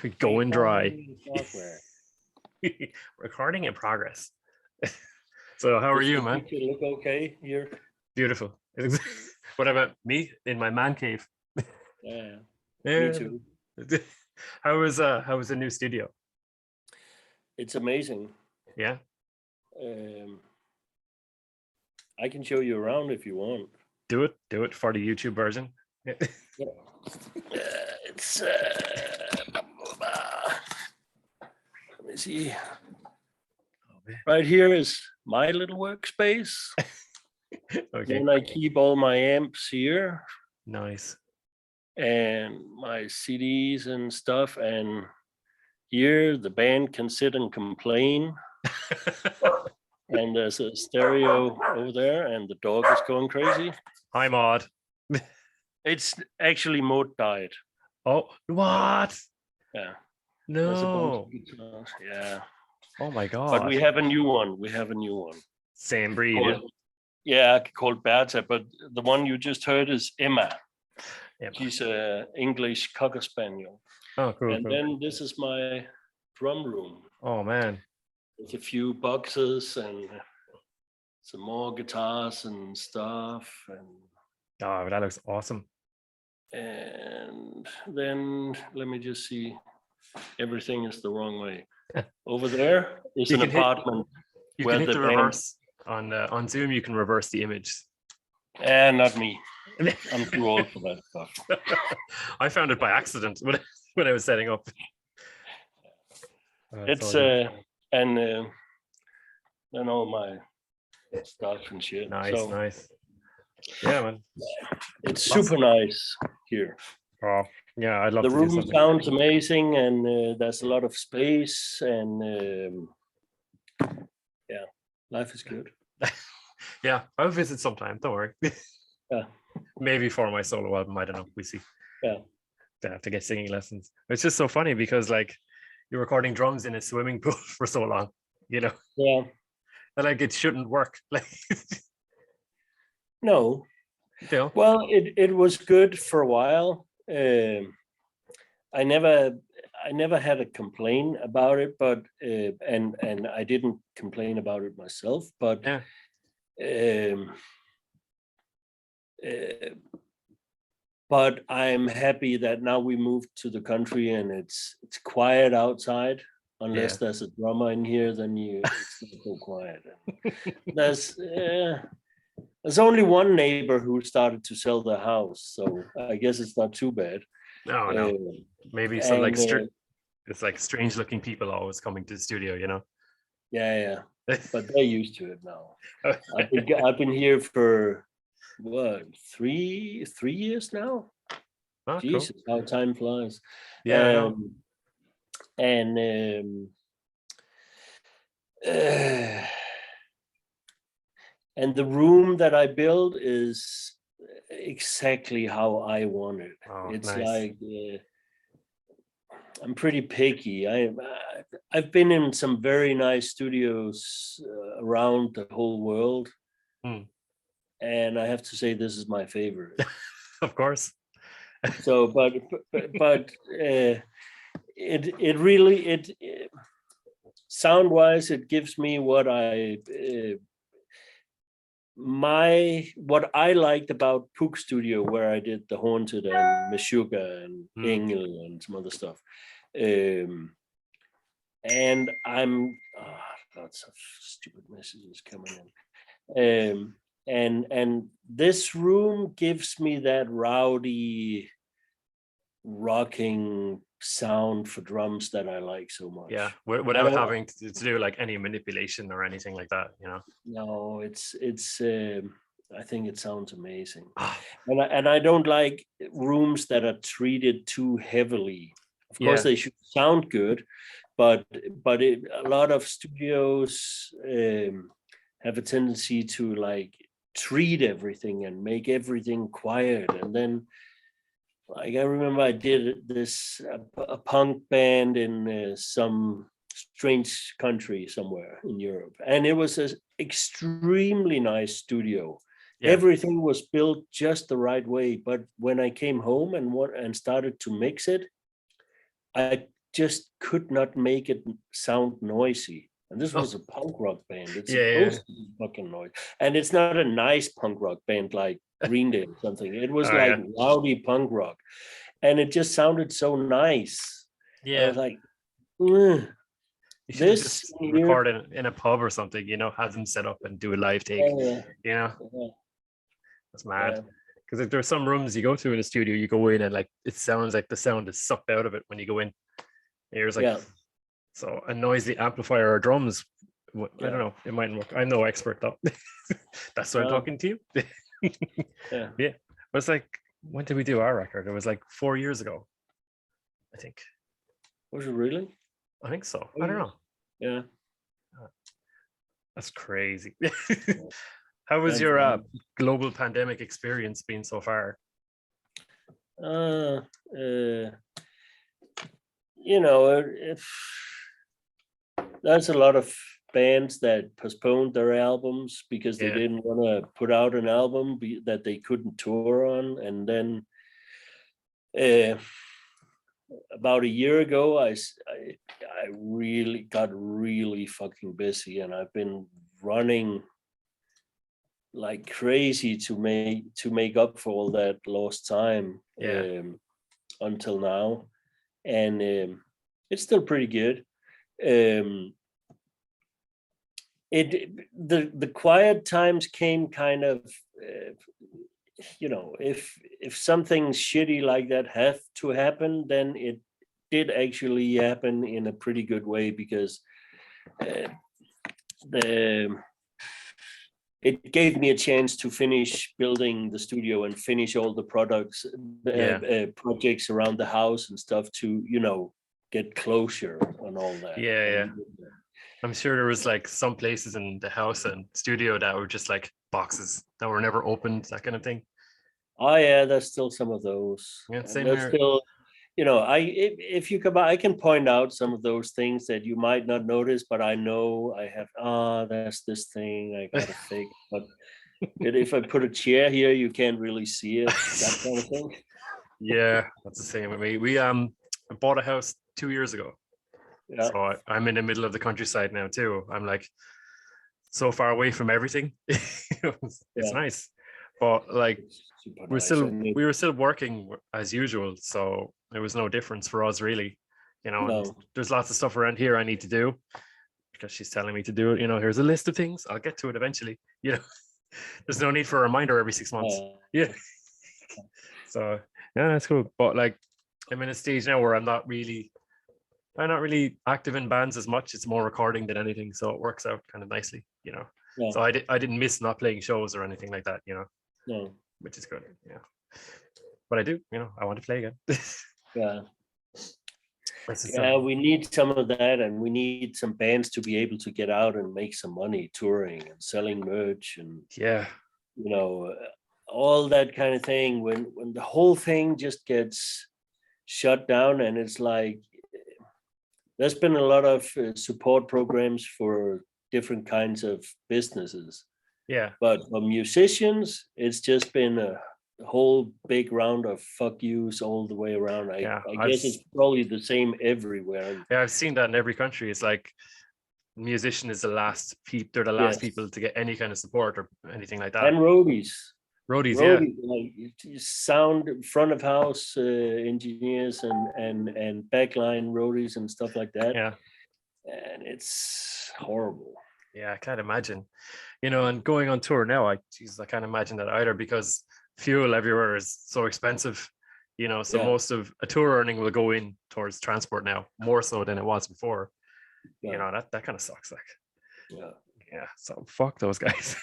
Going dry. Software. Recording in progress. So how are you, man? You look okay here. Beautiful. What about me in my man cave? Yeah, Yeah. me too. How was the new studio? It's amazing. Yeah. I can show you around if you want. Do it for the YouTube version. It's let me see. Right here is my little workspace. Okay. And I keep all my amps here Nice. and my CDs and stuff. And here the band can sit and complain. And there's a stereo over there, and the dog is going crazy. Hi, Maud. It's actually Maud died. Oh, what? Yeah. There's a bunch No. of guitars. Yeah. Oh my God. But we have a new one. Same breed. Called Berta. But the one you just heard is Emma. She's an English Cocker Spaniel. Oh, cool. And then this is my drum room. Oh man. With a few boxes and some more guitars and stuff. And oh, that looks awesome. And then let me just see. Everything is the wrong way. Over there is an apartment. You can hit the reverse on Zoom. You can reverse the image. Not me. I'm too old for that stuff. I found it by accident when I was setting up. It's and then all my stuff and shit. Nice. Yeah, man. It's super nice here. Oh, yeah, I'd love the to room do something. Sounds amazing, and there's a lot of space, and life is good. Yeah, I'll visit sometime. Don't worry. Yeah. Maybe for my solo album. I don't know. We see. Yeah. I have to get singing lessons. It's just so funny because like you're recording drums in a swimming pool for so long, you know. Yeah. And like it shouldn't work. Like no. Yeah. Well, it was good for a while. I never had a complaint about it, but and I didn't complain about it myself, but but I'm happy that now we moved to the country and it's quiet outside. Unless there's a drummer in here, then it's not so quiet. There's only one neighbor who started to sell their house, so I guess it's not too bad. No. Maybe some it's like strange looking people always coming to the studio, you know. Yeah. But they're used to it now. I've been here for what, three years now. Oh, Jesus, cool. how time flies. Yeah. And the room that I built is exactly how I want it. Oh, it's nice. like I'm pretty picky. I've been in some very nice studios around the whole world, and I have to say this is my favorite. Of course. So, but it really sound wise, it gives me what what I liked about Pook Studio, where I did the Haunted and Meshuggah and Engel and some other stuff. And I'm lots of stupid messages coming in. And this room gives me that rowdy, rocking sound for drums that I like so much. Yeah, without having to do like any manipulation or anything like that, you know. No, it's I think it sounds amazing. And I don't like rooms that are treated too heavily. Of course they should sound good, but a lot of studios have a tendency to like treat everything and make everything quiet. And then like I remember I did this a punk band in some strange country somewhere in Europe, and it was an extremely nice studio. Everything was built just the right way, but when I came home and started to mix it, I just could not make it sound noisy. And this was Oh. a punk rock band. It's Yeah, supposed to be fucking noise. And it's not a nice punk rock band like Green Day or something. It was Oh, like yeah. rowdy punk rock. And it just sounded so nice. I Yeah. was like, "Ugh." You should have This just here, recorded in a pub or something, you know, have them set up and do a live take. yeah, You know, yeah, that's mad. yeah. Because if there's some rooms you go to in a studio, you go in and like it sounds like the sound is sucked out of it when you go in. Ears like Yeah. so a noisy amplifier or drums. I Yeah. don't know. It mightn't work. I'm no expert though. That's why I'm talking to you. Yeah. Yeah. But it's like, when did we do our record? It was like 4 years ago, I think. Was it really? I think so. I don't know. Yeah. That's crazy. How was your global pandemic experience been so far? You know, there's a lot of bands that postponed their albums because they Yeah. didn't want to put out an album that they couldn't tour on. And then about a year ago, I really got really fucking busy, and I've been running like crazy to make up for all that lost time. Yeah. Until now, and it's still pretty good. The quiet times came kind of, you know, if something shitty like that have to happen, then it did actually happen in a pretty good way, because it gave me a chance to finish building the studio and finish all the projects around the house and stuff, to, you know, get closure on all that. Yeah. I'm sure there was like some places in the house and studio that were just like boxes that were never opened, that kind of thing. Oh yeah, there's still some of those. Yeah, same There's here. still, you know, if you come, I can point out some of those things that you might not notice, but I know I have. That's this thing I gotta fix. But if I put a chair here, you can't really see it. That kind of thing. Yeah, that's the same with me. We bought a house 2 years ago, Yeah. so I'm in the middle of the countryside now too. I'm like so far away from everything. It's nice, but like we were still working as usual, so there was no difference for us really. You know, No. there's lots of stuff around here I need to do because she's telling me to do it. You know, here's a list of things. I'll get to it eventually. You know, there's no need for a reminder every 6 months. Yeah. So yeah, that's cool. But like, I'm in a stage now where I'm not really active in bands as much. It's more recording than anything, so it works out kind of nicely, you know. Yeah. So I didn't miss not playing shows or anything like that, you know. No. Which is good, yeah. But I do, you know, I want to play again. Yeah. Yeah, we need some of that, and we need some bands to be able to get out and make some money touring and selling merch, and yeah, you know, all that kind of thing. When the whole thing just gets shut down, and it's like, there's been a lot of support programs for different kinds of businesses. Yeah. But for musicians, it's just been a whole big round of fuck yous all the way around. I guess it's probably the same everywhere. Yeah, I've seen that in every country. It's like musician is the last they're the last people to get any kind of support or anything like that. And roadies, yeah, like sound, front of house engineers and backline roadies and stuff like that. Yeah, and it's horrible. Yeah, I can't imagine. You know, and going on tour now, I can't imagine that either, because fuel everywhere is so expensive. You know, so most of a tour earning will go in towards transport now, more so than it was before. You know, that kind of sucks. Like, yeah. So fuck those guys.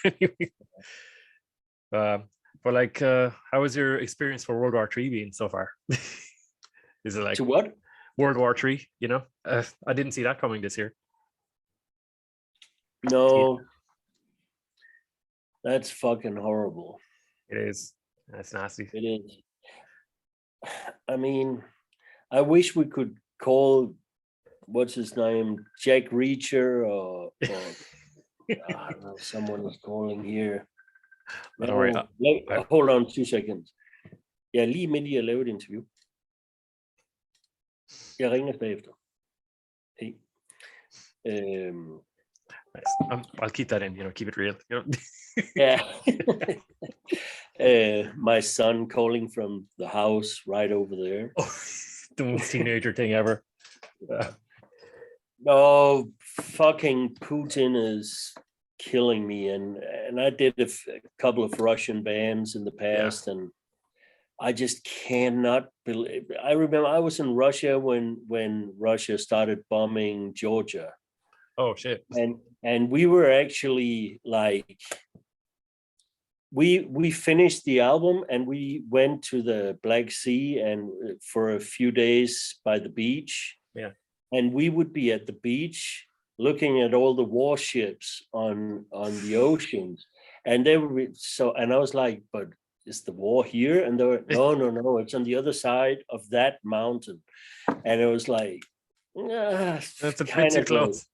But like, how was your experience for World War III being so far? Is it like to what? World War III? You know, I didn't see that coming this year. No, that's fucking horrible. It is. That's nasty. It is. I mean, I wish we could call, what's his name, Jack Reacher, or I don't know, someone is calling here. Don't worry. Hold on 2 seconds. Jeg er lige midt i at lave et interview. Jeg ringer bagefter. Nice. I'll keep that in, keep it real. Yeah. My son calling from the house right over there. Oh, the most teenager thing ever. Oh, fucking Putin is killing me. And I did a couple of Russian bands in the past, and I just cannot believe. I remember I was in Russia when Russia started bombing Georgia. Oh shit. And we were actually like, we finished the album and we went to the Black Sea and for a few days by the beach. Yeah. And we would be at the beach looking at all the warships on the oceans. And they were and I was like, but is the war here? And they were, no, it's on the other side of that mountain. And it was like, that's a bit too close.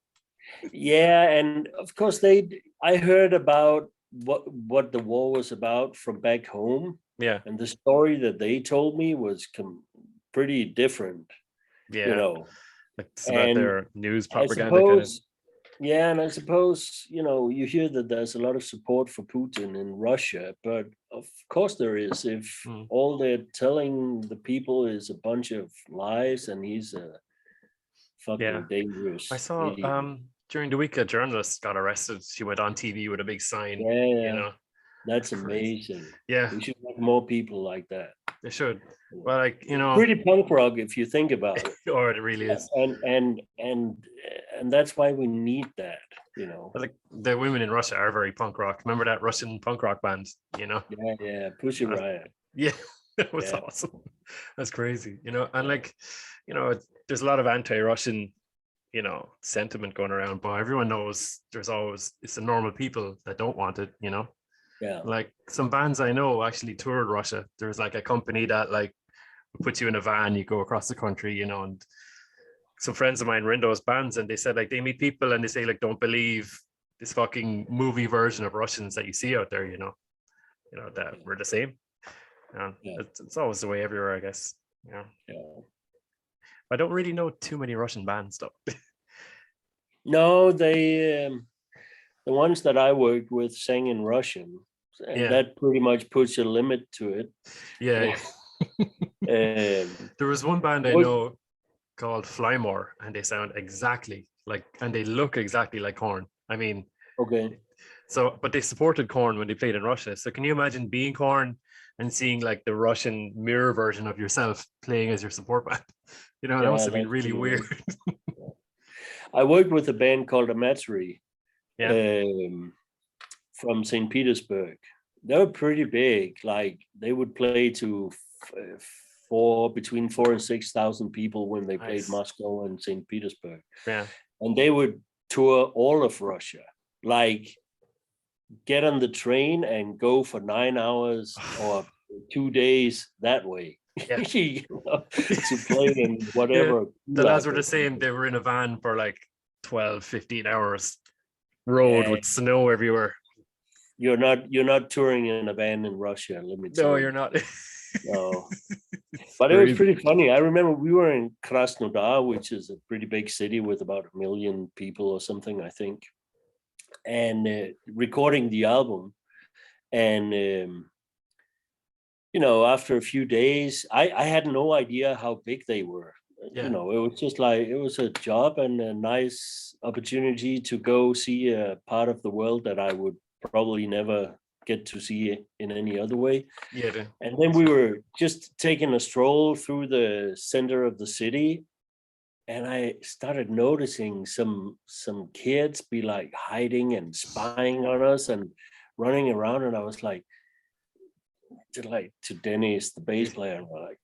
Yeah, and of course I heard about what the war was about from back home. Yeah. And the story that they told me was pretty different. Yeah. Like it's about their news propaganda. And I suppose, you hear that there's a lot of support for Putin in Russia, but of course there is. If all they're telling the people is a bunch of lies and he's a fucking dangerous. I saw during the week a journalist got arrested. She went on TV with a big sign. Yeah. That's amazing. Yeah. We should have more people like that. They should. Well, like, pretty punk rock if you think about it. Or it really is. And that's why we need that, Like the women in Russia are very punk rock. Remember that Russian punk rock band, Yeah, Pussy Riot. Yeah, that was awesome. That's crazy, and like, there's a lot of anti-Russian, sentiment going around, but everyone knows it's the normal people that don't want it, Yeah. Like some bands I know actually toured Russia. There's like a company that like puts you in a van, you go across the country, and some friends of mine were in those bands and they said like they meet people and they say like, don't believe this fucking movie version of Russians that you see out there, that we're the same. It's always the way everywhere, I guess. Yeah. I don't really know too many Russian bands though. No, they the ones that I worked with sang in Russian, and that pretty much puts a limit to it. Yeah. There was one band I know called Flymore, and they sound exactly like, and they look exactly like Korn. I mean, okay. So, but they supported Korn when they played in Russia. So can you imagine being Korn and seeing like the Russian mirror version of yourself playing as your support band? That must have been really weird. I worked with a band called Amatari from St. Petersburg. They were pretty big. Like they would play to between 4,000 and 6,000 people when they played Moscow and St. Petersburg. Yeah. And they would tour all of Russia. Like get on the train and go for 9 hours or 2 days that way. To play in whatever. The lads were the same. They were in a van for like 12, 15 hours road with snow everywhere. You're not touring in a van in Russia, let me tell you. No, you're not. No. But it was pretty funny. I remember we were in Krasnodar, which is a pretty big city with about 1 million people or something, I think, and recording the album. And after a few days, I had no idea how big they were. It was just like, it was a job and a nice opportunity to go see a part of the world that I would probably never get to see in any other way. And then we were just taking a stroll through the center of the city, and I started noticing some kids be like hiding and spying on us and running around, and I was like to Dennis, the bass player, and we're like,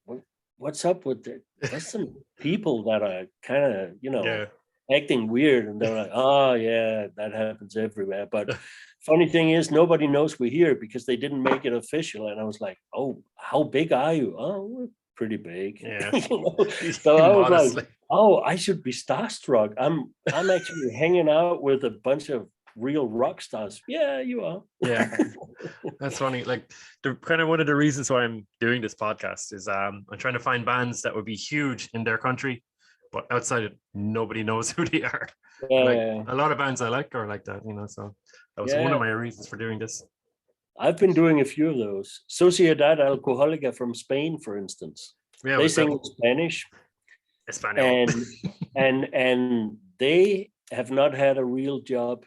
what's up with it? There's some people that are kind of acting weird, and they're like, oh yeah, that happens everywhere. But funny thing is, nobody knows we're here because they didn't make it official. And I was like, oh, how big are you? Oh, we're pretty big. So I was like, oh, I should be starstruck. I'm actually hanging out with a bunch of real rock stars. Yeah, you are. Yeah, that's funny. Like the kind of one of the reasons why I'm doing this podcast is I'm trying to find bands that would be huge in their country but outside it, nobody knows who they are. Like a lot of bands I like are like that, so that was one of my reasons for doing this. I've been doing a few of those. Sociedad Alcohólica from Spain, for instance. Yeah, they sing in Spanish. Espanol. And they have not had a real job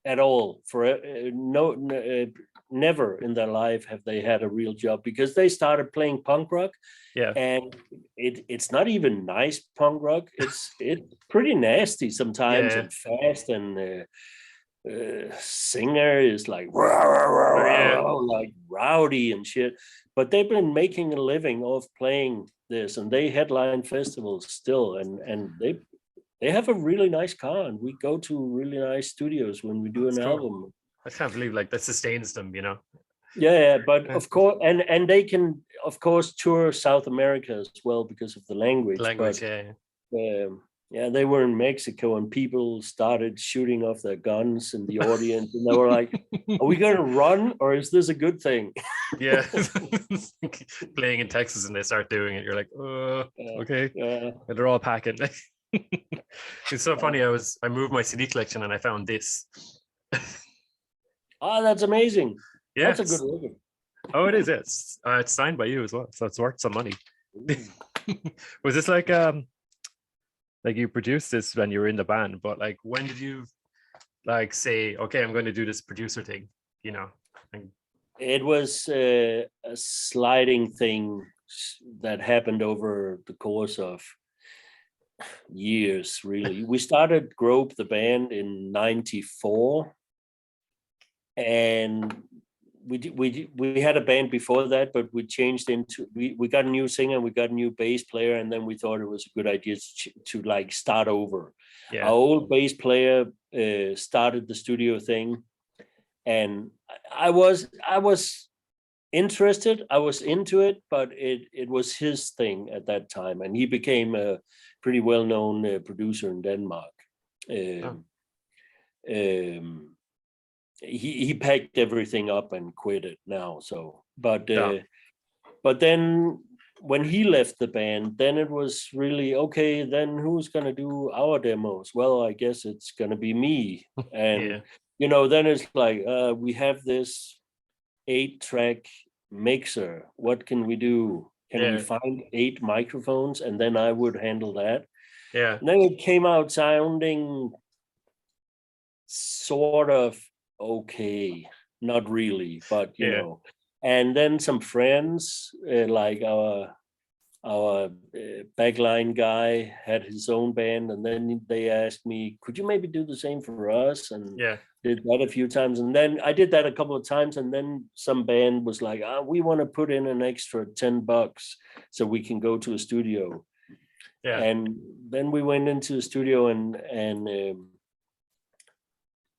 at all for never in their life have they had a real job, because they started playing punk rock. And it's not even nice punk rock. It's pretty nasty sometimes and fast, and singer is like like rowdy and shit. But they've been making a living off playing this, and they headline festivals still, and they have a really nice car, and we go to really nice studios when we do an album. I can't believe like that sustains them, But of course, and they can of course tour South America as well because of the language. They were in Mexico, and people started shooting off their guns in the audience, and they were like, "Are we going to run, or is this a good thing?" Yeah, playing in Texas, and they start doing it. You're like, okay. And they're all packing. It's so funny. I moved my CD collection, and I found this. Oh, that's amazing. Yeah, that's a good living. Oh, it is. It's signed by you as well, so it's worth some money. Was this like you produced this when you were in the band, but like when did you like say, okay, I'm going to do this producer thing, It was a sliding thing that happened over the course of years, really. We started Grope the band in 94, and we had a band before that, but we changed into we got a new singer, we got a new bass player, and then we thought it was a good idea to like start over. Our old bass player started the studio thing, and I was interested, I was into it, but it was his thing at that time, and he became a pretty well-known producer in Denmark. He packed everything up and quit it now. So, but then when he left the band, then it was really okay. Then who's gonna do our demos? Well, I guess it's gonna be me. And then it's like we have this 8-track mixer. What can we do? Can we find 8 microphones? And then I would handle that. And then it came out sounding sort of okay, not really, but you know. And then some friends, like our backline guy had his own band, and then they asked me, could you maybe do the same for us? And did that a few times, and then I did that a couple of times, and then some band was like, we want to put in an extra $10 so we can go to a studio. And then we went into the studio, and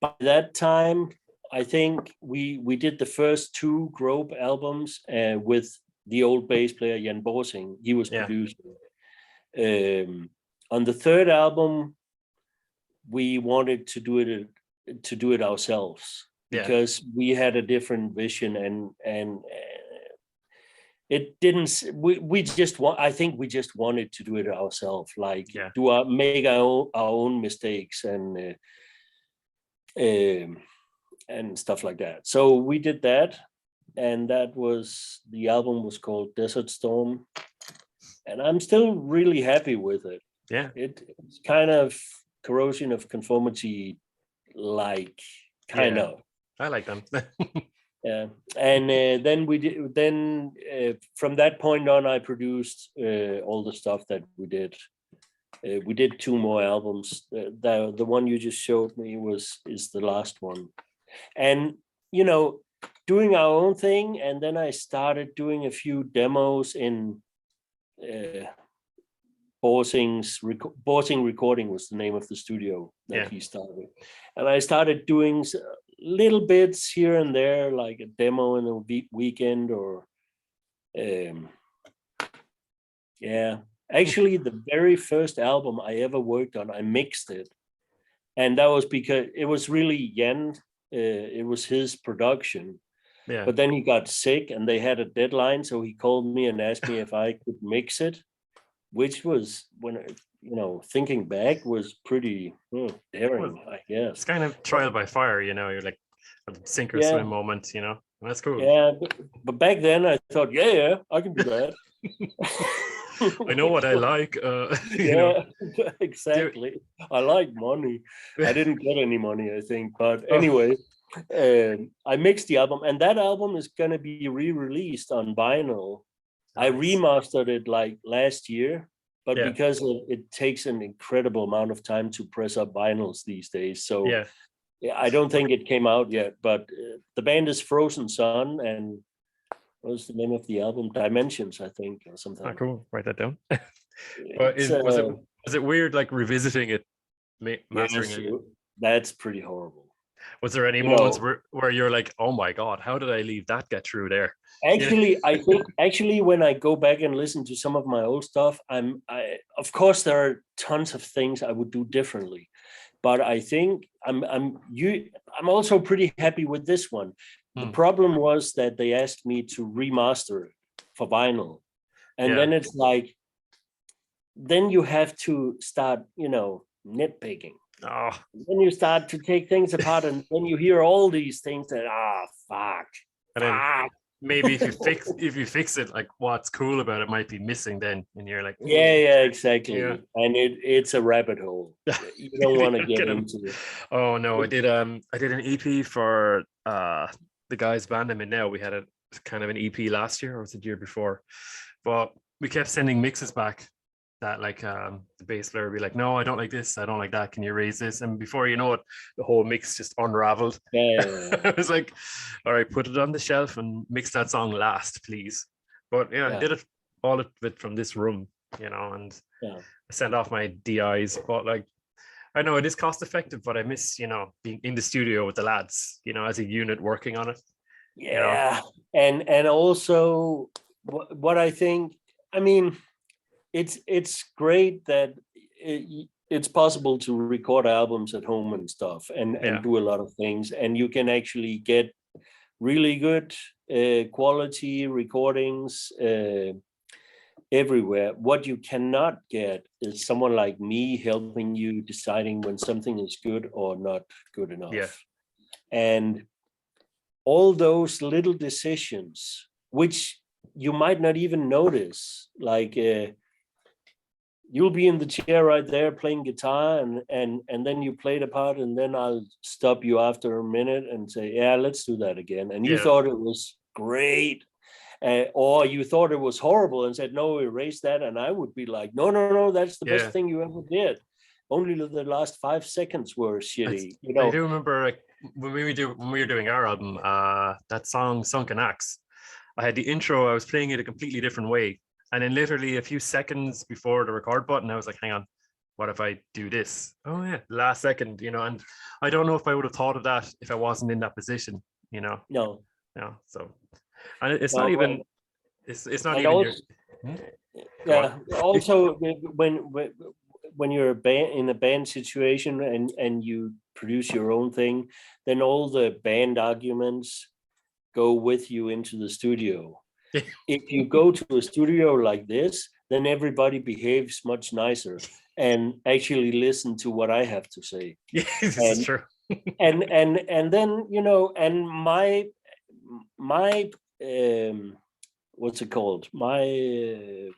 by that time, I think we did the first 2 Grope albums with the old bass player Jan Borsing. He was producing. On the 3rd album, we wanted to do it ourselves because we had a different vision, and it didn't. I think we just wanted to do it ourselves, like make our own mistakes and stuff like that. So we did that, and the album was called Desert Storm, and I'm still really happy with it. It's kind of Corrosion of Conformity, like kind of. I like them. And then we did. Then from that point on, I produced all the stuff that we did. We did 2 more albums. The one you just showed me is the last one. And doing our own thing, and then I started doing a few demos in Borsing Recording was the name of the studio that he started, and I started doing little bits here and there, like a demo in a weekend, or actually the very first album I ever worked on, I mixed it, and that was because it was really Jan. It was his production, but then he got sick and they had a deadline, so he called me and asked me if I could mix it. which was, when thinking back, was pretty daring, I guess. It's kind of trial by fire, you're like a sink or swim moment, and that's cool. Yeah, but back then I thought, yeah, I can do that. I know what I like. Yeah, exactly. I like money. I didn't get any money, I think. But anyway, I mixed the album, and that album is going to be re-released on vinyl. Nice. I remastered it like last year, but because it takes an incredible amount of time to press up vinyls these days. So I don't think it came out yet, but the band is Frozen Sun, and what was the name of the album? Dimensions, I think, or something. Oh, cool. Write that down. But was it weird, like revisiting it, mastering it? That's pretty horrible. Was there any moments where you're like, oh my God, how did I leave that get through there? Actually, I think when I go back and listen to some of my old stuff, of course there are tons of things I would do differently, but I think I'm also pretty happy with this one. The problem was that they asked me to remaster it for vinyl. And then it's like, then you have to start, nitpicking. Oh. Then you start to take things apart, and then you hear all these things that, fuck. And then maybe if you fix it, like what's cool about it might be missing then, and you're like, yeah, exactly. Yeah. And it's a rabbit hole. You don't want to get into it. Oh no, I did an EP for the guys band I'm in now. We had a kind of an EP last year, or was it the year before? But we kept sending mixes back that like the bass player would be like, no, I don't like this, I don't like that, can you raise this? And before you know it, the whole mix just unraveled. I was like, all right, put it on the shelf and mix that song last, please. But I did it, all of it from this room, and I sent off my DIs. But like, I know it is cost effective, but I miss, being in the studio with the lads, as a unit working on it. Yeah. And also what I think, I mean, it's great that it's possible to record albums at home and stuff and do a lot of things, and you can actually get really good quality recordings everywhere. What you cannot get is someone like me helping you deciding when something is good or not good enough. And all those little decisions, which you might not even notice, like you'll be in the chair right there playing guitar, and then you play the part, and then I'll stop you after a minute and say, yeah, let's do that again. And you thought it was great, or you thought it was horrible and said, no, erase that. And I would be like, no, that's the best thing you ever did. Only the last 5 seconds were shitty. I do remember, like, when we were doing our album, that song Sunken Axe, I had the intro, I was playing it a completely different way. And then literally a few seconds before the record button, I was like, hang on, what if I do this? Oh yeah, last second, and I don't know if I would have thought of that if I wasn't in that position, No. So, and it's not even, it's not even also, also when you're in a band situation and you produce your own thing, then all the band arguments go with you into the studio. If you go to a studio like this, then everybody behaves much nicer and actually listen to what I have to say. Yeah, this is true. and then and my what's it called? My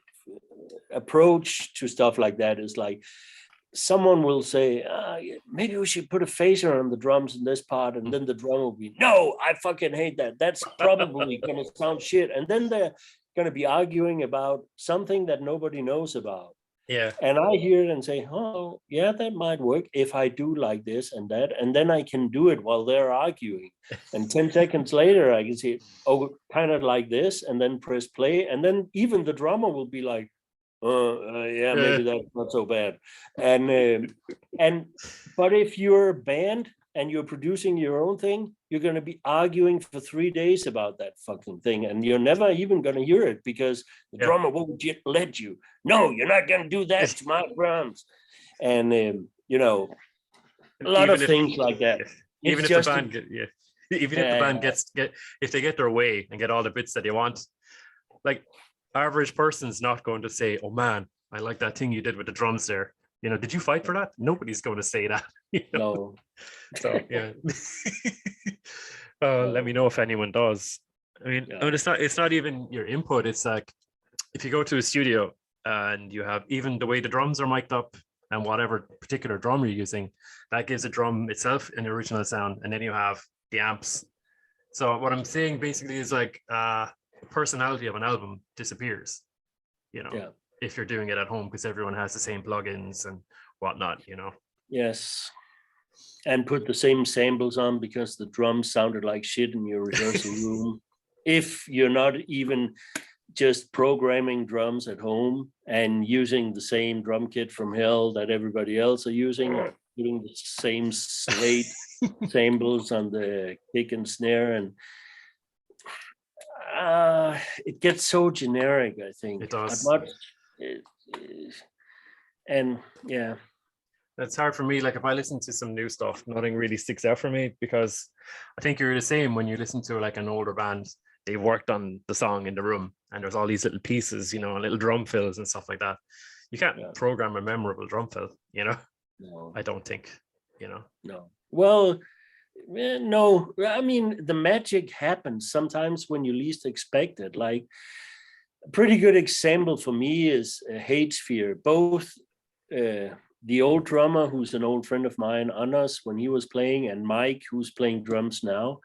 approach to stuff like that is like, someone will say, maybe we should put a phaser on the drums in this part, and then the drum will be, no, I fucking hate that. That's probably going to sound shit. And then they're going to be arguing about something that nobody knows about. Yeah. And I hear it and say, oh, yeah, that might work if I do like this and that. And then I can do it while they're arguing. And 10 seconds later, I can see, kind of like this, and then press play. And then even the drummer will be like, maybe that's not so bad. But if you're a band and you're producing your own thing, you're going to be arguing for 3 days about that fucking thing, and you're never even going to hear it because the drummer won't let you. No, you're not going to do that to my drums. And a lot of things like that. Even if the band if the band if they get their way and get all the bits that they want, like, average person's not going to say, oh man, I like that thing you did with the drums there. You know, did you fight for that? Nobody's going to say that. You know? No. So yeah. Let me know if anyone does. I mean, it's not even your input. It's like if you go to a studio and you have even the way the drums are mic'd up and whatever particular drum you're using, that gives the drum itself an original sound. And then you have the amps. So what I'm saying basically is like the personality of an album disappears, you know, if you're doing it at home, because everyone has the same plugins and whatnot, you know. Yes. And put the same samples on because the drums sounded like shit in your rehearsal room. If you're not even just programming drums at home and using the same drum kit from hell that everybody else are using, putting the same slate samples on the kick and snare, and it gets so generic, I think. It does. And yeah. That's hard for me. Like if I listen to some new stuff, nothing really sticks out for me, because I think you're the same when you listen to like an older band. They worked on the song in the room and there's all these little pieces, you know, little drum fills and stuff like that. You can't program a memorable drum fill, you know. No. I don't think, you know. No. Well, no, I mean, the magic happens sometimes when you least expect it. Like a pretty good example for me is Hatesphere. Both the old drummer, who's an old friend of mine, Anders, when he was playing, and Mike, who's playing drums now.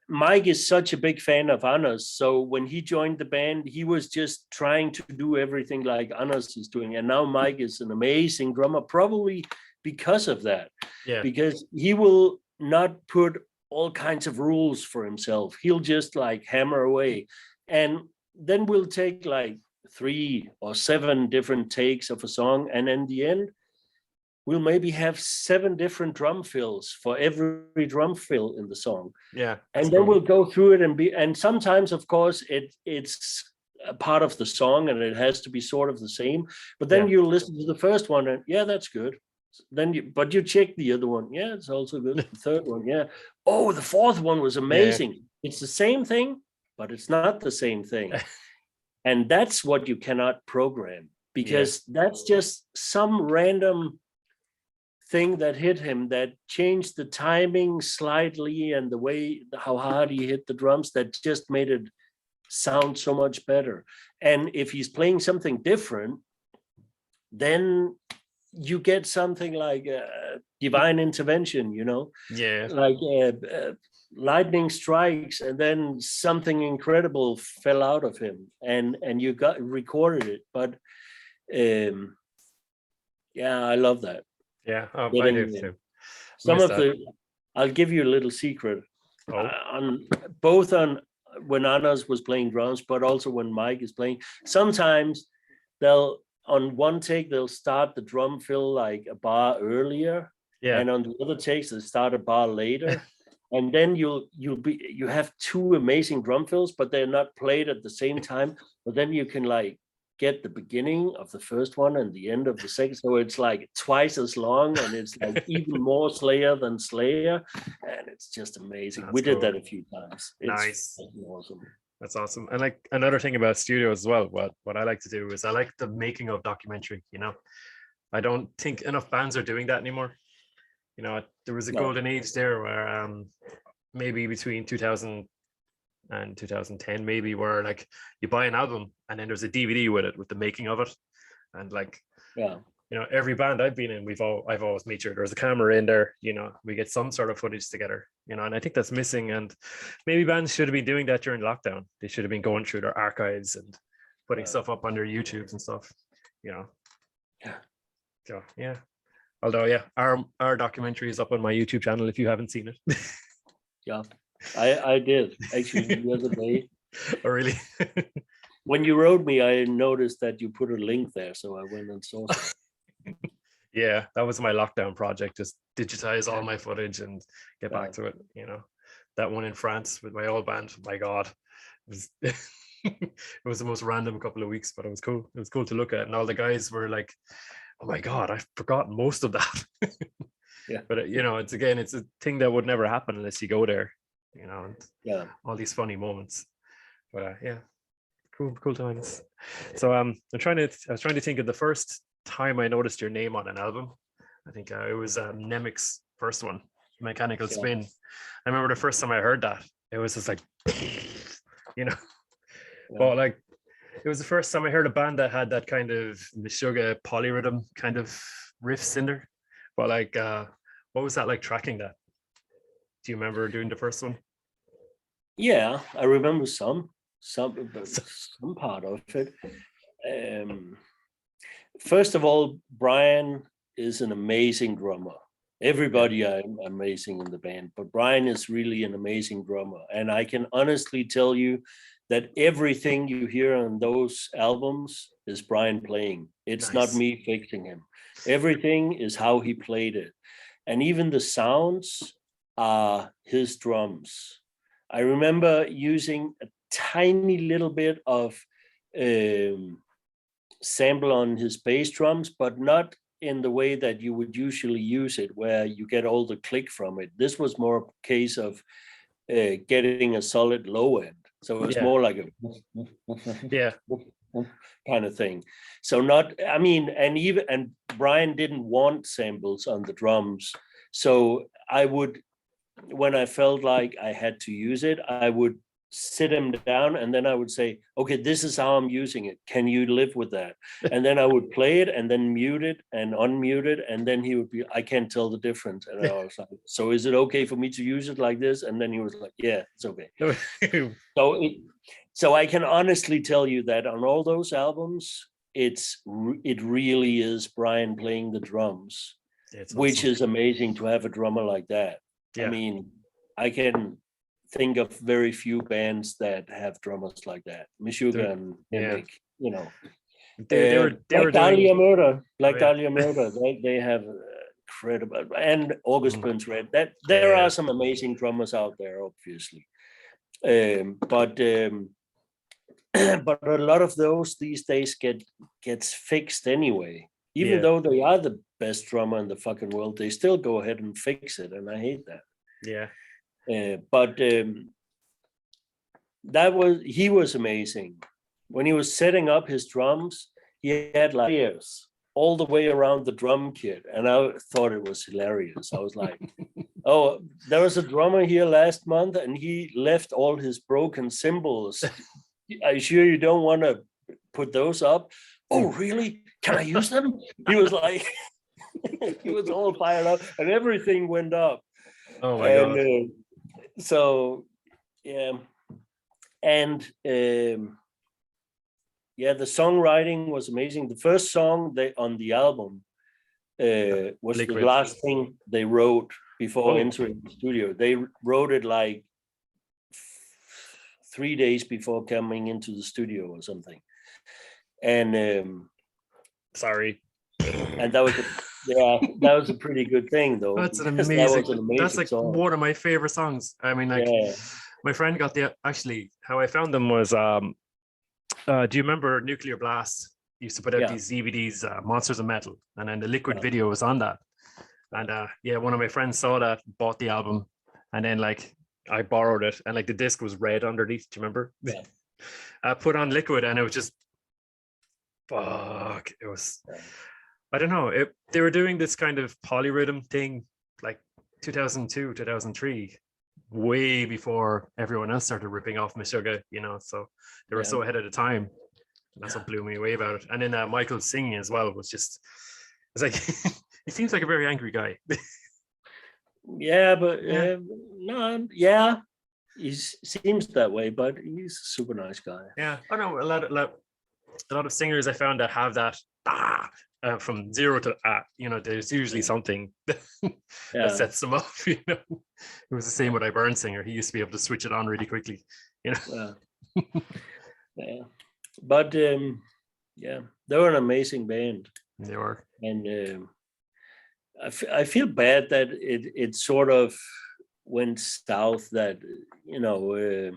Mike is such a big fan of Anders. So when he joined the band, he was just trying to do everything like Anders is doing. And now Mike is an amazing drummer, probably because of that. Yeah. Because he will not put all kinds of rules for himself. He'll just like hammer away. And then we'll take like 3 or 7 different takes of a song. And in the end, we'll maybe have 7 different drum fills for every drum fill in the song. Yeah. And then we'll go through it and sometimes, of course, it's a part of the song and it has to be sort of the same. But then you listen to the first one and that's good. Then but you check the other one. Yeah, it's also good. The third one, oh, the fourth one was amazing. It's the same thing, but it's not the same thing. And that's what you cannot program, because that's just some random thing that hit him that changed the timing slightly and the way how hard he hit the drums, that just made it sound so much better. And if he's playing something different, then you get something like divine intervention, you know, like lightning strikes and then something incredible fell out of him and you got recorded it. But I love that. Yeah, I do too. I'll give you a little secret. On when Anders was playing drums, but also when Mike is playing, sometimes on one take they'll start the drum fill like a bar earlier, and on the other takes they'll start a bar later. And then you have 2 amazing drum fills, but they're not played at the same time. But then you can like get the beginning of the first one and the end of the second, so it's like twice as long, and it's like even more Slayer than Slayer, and it's just amazing. We did that a few times. Nice. It's awesome. That's awesome. And like another thing about studios as well, what I like to do is I like the making of documentary, you know. I don't think enough bands are doing that anymore. You know, there was a golden age there where maybe between 2000 and 2010 maybe, where like you buy an album and then there's a DVD with it with the making of it, and like you know, every band I've been in, I've always made sure there's a camera in there, you know, we get some sort of footage together, you know. And I think that's missing, and maybe bands should have been doing that during lockdown. They should have been going through their archives and putting stuff up on their YouTubes and stuff, you know. So although our documentary is up on my YouTube channel if you haven't seen it. I did actually the other day. Oh, really? When you wrote me, I noticed that you put a link there, so I went and saw it. Yeah, that was my lockdown project, just digitize all my footage and get back to it, you know. That one in France with my old band, my God, it was the most random couple of weeks, but it was cool. It was cool to look at, and all the guys were like, oh my God, I've forgotten most of that. But you know, it's a thing that would never happen unless you go there, you know. And all these funny moments. But Cool times. So I was trying to think of the first time I noticed your name on an album. I think it was Mnemic's first one, Mechanical Spin. I remember the first time I heard that, it was just like, you know, but like it was the first time I heard a band that had that kind of Meshuggah polyrhythm kind of riffs in there. But like, what was that like tracking that? Do you remember doing the first one? Yeah, I remember some part of it. First of all, Brian is an amazing drummer. Everybody are amazing in the band, but Brian is really an amazing drummer. And I can honestly tell you that everything you hear on those albums is Brian playing. It's not me fixing him. Everything is how he played it. And even the sounds are his drums. I remember using a tiny little bit of sample on his bass drums, but not in the way that you would usually use it, where you get all the click from it. This was more a case of getting a solid low end. So it was more like a kind of thing. So and Brian didn't want samples on the drums. So I would, when I felt like I had to use it, I would sit him down and then I would say, okay, this is how I'm using it. Can you live with that? And then I would play it and then mute it and unmute it. And then he would be, I can't tell the difference. And I was like, so is it okay for me to use it like this? And then he was like, yeah, it's okay. So I can honestly tell you that on all those albums, it really is Brian playing the drums, which is amazing to have a drummer like that. I mean, I can think of very few bands that have drummers like that. Meshuggah Mnemic, you know. They were Dahlia Murder. Dahlia Murder. They have incredible, and August Burns Red. That there are some amazing drummers out there, obviously. But a lot of those these days gets fixed anyway. Even though they are the best drummer in the fucking world, they still go ahead and fix it, and I hate that. Yeah. But he was amazing. When he was setting up his drums, he had like ears all the way around the drum kit, and I thought it was hilarious. I was like, oh, there was a drummer here last month and he left all his broken cymbals. Are you sure you don't want to put those up? Oh, really? Can I use them? He was like, he was all fired up and everything went up. Oh my God. So, yeah. And the songwriting was amazing. The first song on the album was Liquid. The last thing they wrote before entering the studio. They wrote it like 3 days before coming into the studio or something. And sorry. And that was a pretty good thing, though. That's an amazing. That's like song. One of my favorite songs. I mean, like my friend got actually how I found them was do you remember Nuclear Blast used to put out these DVDs, Monsters of Metal, and then the Liquid video was on that. And one of my friends saw that, bought the album, and then like I borrowed it, and like the disc was red underneath. Do you remember? Yeah. I put on Liquid, and it was just fuck. It was. I don't know. They were doing this kind of polyrhythm thing like 2002, 2003, way before everyone else started ripping off Meshuggah, you know, so they were so ahead of the time. And that's what blew me away about it. And then Michael's singing as well was just, it's like, he seems like a very angry guy. He seems that way, but he's a super nice guy. Yeah, I know a lot of singers I found that have that from zero to you know, there's usually something that sets them off. You know, it was the same with Burn singer. He used to be able to switch it on really quickly. You know. But they were an amazing band. They were, and I feel bad that it sort of went south. That you know.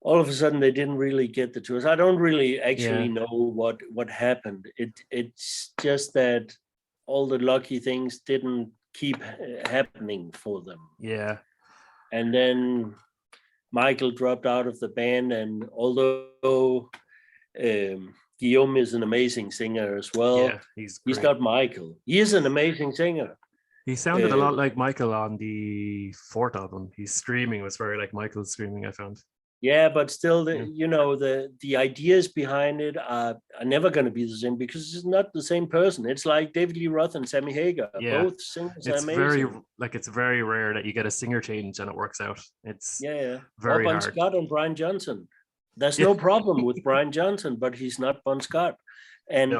All of a sudden, they didn't really get the tours. I don't really actually know what happened. It's just that all the lucky things didn't keep happening for them. Yeah. And then Michael dropped out of the band, and although Guillaume is an amazing singer as well, Yeah, he's got Michael. He is an amazing singer. He sounded a lot like Michael on the fourth album. His screaming was very like Michael's screaming, I found. Yeah, but still, the ideas behind it are never going to be the same because it's not the same person. It's like David Lee Roth and Sammy Hagar. Yeah. Both singers are amazing. It's very rare that you get a singer change and it works out. It's very hard. Scott and Brian Johnson. There's no problem with Brian Johnson, but he's not Bon Scott. And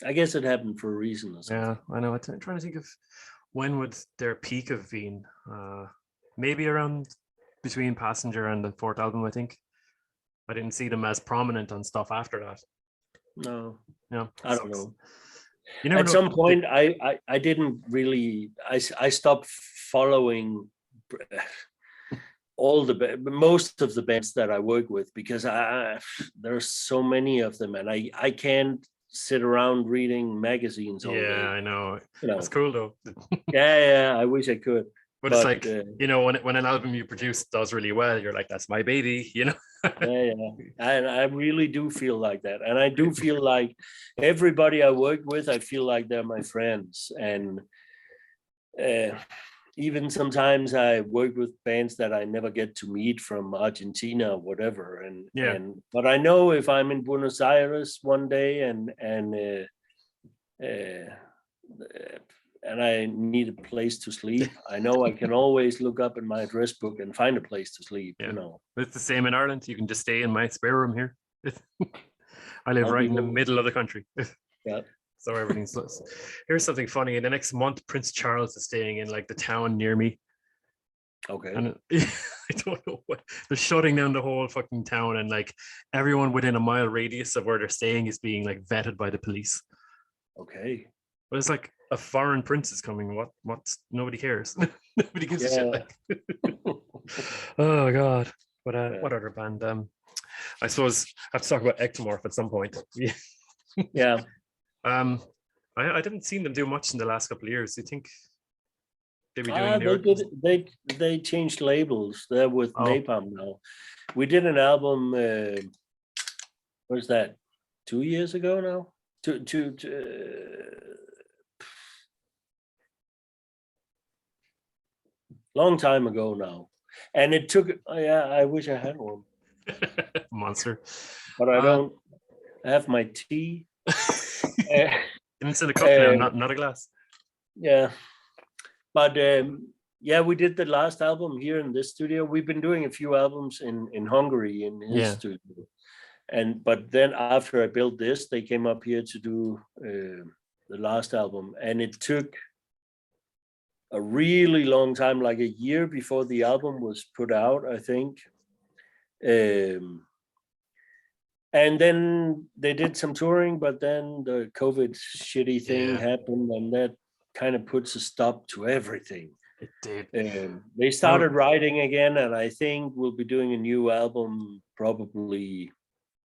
I guess it happened for a reason or something. Yeah, I know. I'm trying to think of when would their peak have been. Maybe around between Passenger and the fourth album, I think. I didn't see them as prominent on stuff after that. No. I don't know. At some point, I didn't really. I stopped following most of the bands that I work with because there's so many of them, and I can't sit around reading magazines all day. I know. It's cool though. I wish I could. But it's like, when an album you produce does really well, you're like, that's my baby, And I really do feel like that. And I do feel like everybody I work with, I feel like they're my friends. And even sometimes I work with bands that I never get to meet from Argentina or whatever. But I know if I'm in Buenos Aires one day and I need a place to sleep, I know I can always look up in my address book and find a place to sleep. It's the same in Ireland. You can just stay in my spare room here. I live right in the middle of the country. Yeah. So everything's close. Here's something funny. In the next month, Prince Charles is staying in like the town near me. Okay. And I don't know what they're shutting down the whole fucking town, and like everyone within a mile radius of where they're staying is being like vetted by the police. Okay. But it's like a foreign prince is coming. What's nobody cares. Nobody gives a shit. Like. Oh god. But what other band? I suppose I have to talk about Ektomorf at some point. Yeah. I didn't see them do much in the last couple of years. Do you think they'd be doing they changed labels. They're with Napalm now. We did an album. What is that? 2 years ago now. Long time ago now, and it took. I wish I had one. Monster. But I don't have my tea. It's in a cup now, not a glass. Yeah, but we did the last album here in this studio. We've been doing a few albums in Hungary in his studio, but then after I built this, they came up here to do the last album, and it took a really long time, like a year before the album was put out, I think. And then they did some touring, but then the COVID shitty thing happened, and that kind of puts a stop to everything. It did. They started writing again, and I think we'll be doing a new album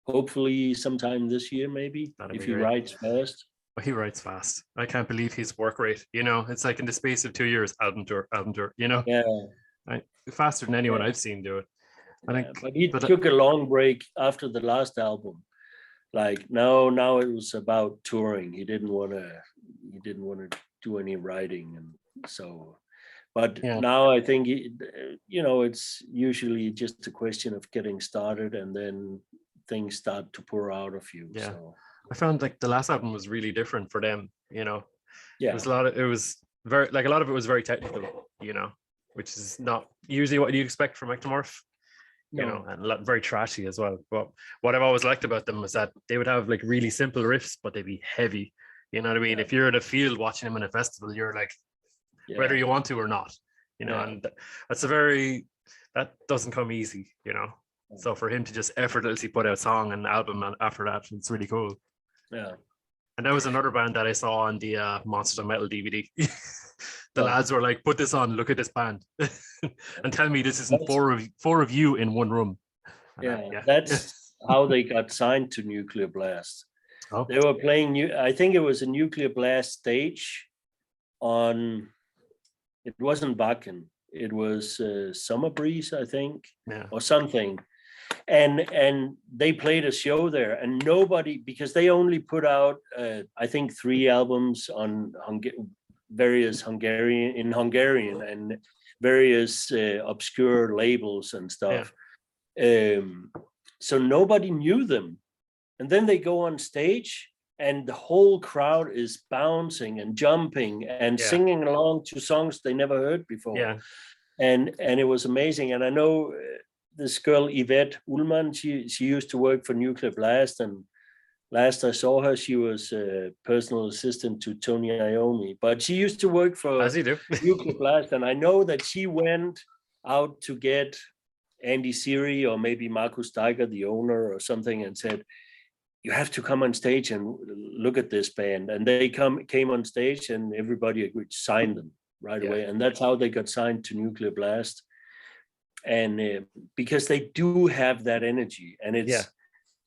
hopefully sometime this year, maybe, if he writes fast. Well, he writes fast. I can't believe his work rate. It's like in the space of 2 years, album tour. Faster than anyone I've seen do it. But he took a long break after the last album. Like now it was about touring. He didn't want to do any writing, and so. But now I think it's usually just a question of getting started, and then things start to pour out of you. Yeah. So. I found like the last album was really different for them. Yeah. It was very like a lot of it was very technical. Which is not usually what you expect from Ektomorf. And very trashy as well. But what I've always liked about them was that they would have like really simple riffs, but they'd be heavy. You know what I mean? If you're in a field watching them in a festival, you're like, whether you want to or not, and that doesn't come easy, So for him to just effortlessly put out song and album after that, it's really cool. Yeah. And that was another band that I saw on the Monsters of Metal DVD. The lads were like, put this on, look at this band, and tell me this isn't four of you in one room. That's how they got signed to Nuclear Blast. Oh, They were playing I think it was a Nuclear Blast stage on. It wasn't Bakken. It was Summer Breeze, I think, yeah, or something. And they played a show there, and nobody, because they only put out I think 3 albums on various Hungarian and various obscure labels and stuff. So nobody knew them, and then they go on stage and the whole crowd is bouncing and jumping and singing along to songs they never heard before. Yeah. And it was amazing. And I know this girl Yvette Ullmann, she used to work for Nuclear Blast, and last I saw her, she was a personal assistant to Tony Iommi, but she used to work for As you do. Nuclear Blast, and I know that she went out to get Andy Siri or maybe Markus Steiger, the owner, or something, and said, you have to come on stage and look at this band. And they came on stage, and everybody agreed, signed them right away. And that's how they got signed to Nuclear Blast. And because they do have that energy, and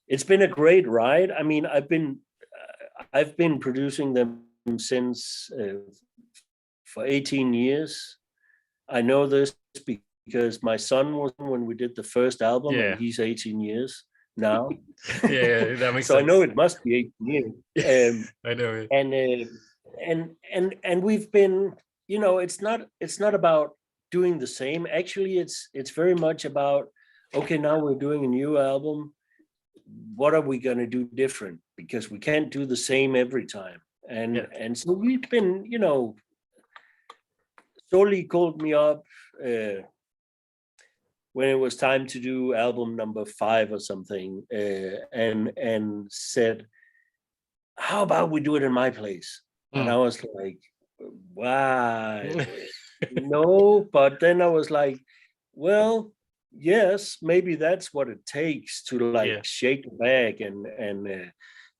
it's been a great ride. I mean, I've been producing them since for 18 years. I know this because my son was when we did the first album, and he's 18 years now. That makes so sense. I know it must be 18 years. I know. And we've been, it's not about doing the same. Actually, it's very much about, okay, now we're doing a new album. What are we going to do different? Because we can't do the same every time. And so we've been, Soli called me up when it was time to do album number 5 or something, and said, how about we do it in my place? And I was like, why? No, but then I was like, well, yes, maybe that's what it takes to shake the bag and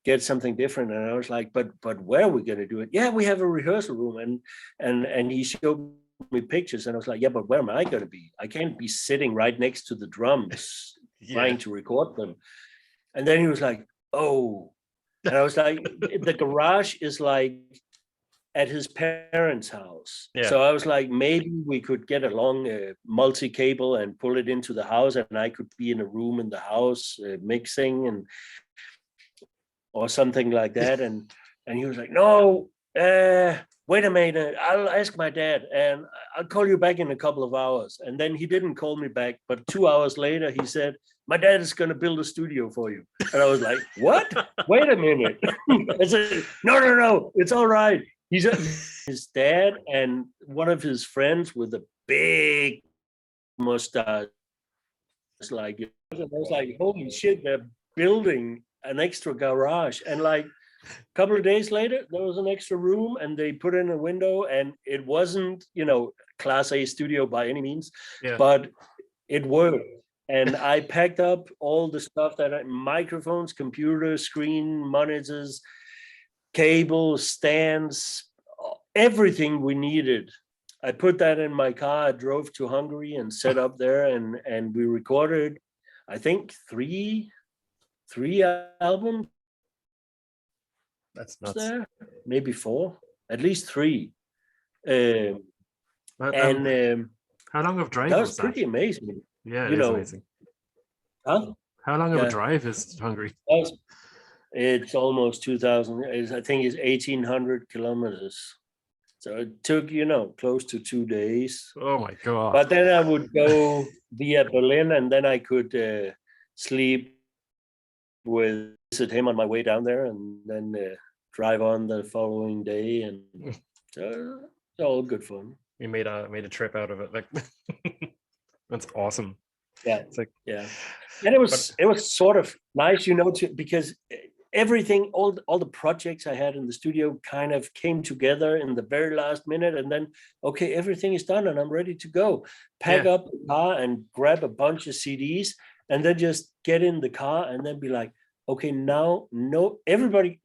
get something different. And I was like, but where are we going to do it? Yeah, we have a rehearsal room. And he showed me pictures, and I was like, yeah, but where am I going to be? I can't be sitting right next to the drums trying to record them. And then he was like, oh. And I was like, the garage is like at his parents' house. So I was like, maybe we could get a long multi-cable and pull it into the house, and I could be in a room in the house mixing or something like that. And he was like, no, wait a minute, I'll ask my dad and I'll call you back in a couple of hours. And then he didn't call me back, but 2 hours later he said, my dad is going to build a studio for you. And I was like, what? Wait a minute. I said, no, it's all right. He's his dad and one of his friends with a big mustache. Like, I was like, holy shit, they're building an extra garage. And like a couple of days later, there was an extra room, and they put in a window, and it wasn't, Class A studio by any means, but it worked. And I packed up all the stuff microphones, computers, screen, monitors, cables, stands, everything we needed. I put that in my car. I drove to Hungary and set up there, and we recorded, I think, three albums. That's nuts. There, maybe 4, at least 3. How long of drive that was pretty amazing. Yeah, it is amazing. Huh? How long of a drive is Hungary? It's almost 2,000. I think it's 1,800 kilometers. So it took, close to 2 days. Oh my God. But then I would go via Berlin, and then I could sleep visit him on my way down there, and then drive on the following day. And it's all good fun. We made a trip out of it. Like, that's awesome. Yeah. It's like, and it was sort of nice, because everything, all the projects I had in the studio kind of came together in the very last minute, and then, okay, everything is done and I'm ready to go. Pack up the car and grab a bunch of CDs, and then just get in the car and then be like, okay, now, everybody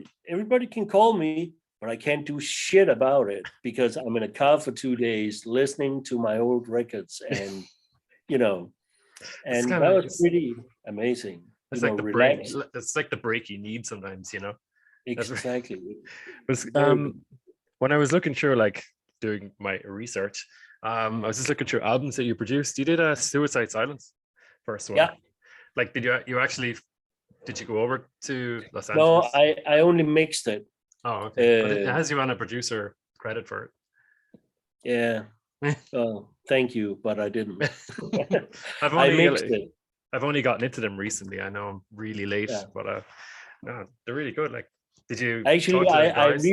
can call me, but I can't do shit about it because I'm in a car for 2 days listening to my old records, and, and that was pretty amazing. It's like the break. It's like the break you need sometimes, Exactly. Was when I was looking through, like doing my research, I was just looking through albums that you produced. You did a Suicide Silence first one. Yeah. Like, did you go over to Los No, Angeles? I only mixed it. Oh, okay. But it has you on a producer credit for it. Yeah. Oh, thank you, but I didn't. I mixed it. I've only gotten into them recently. I know I'm really late, but no, they're really good. Like, did you actually talk to the I guys?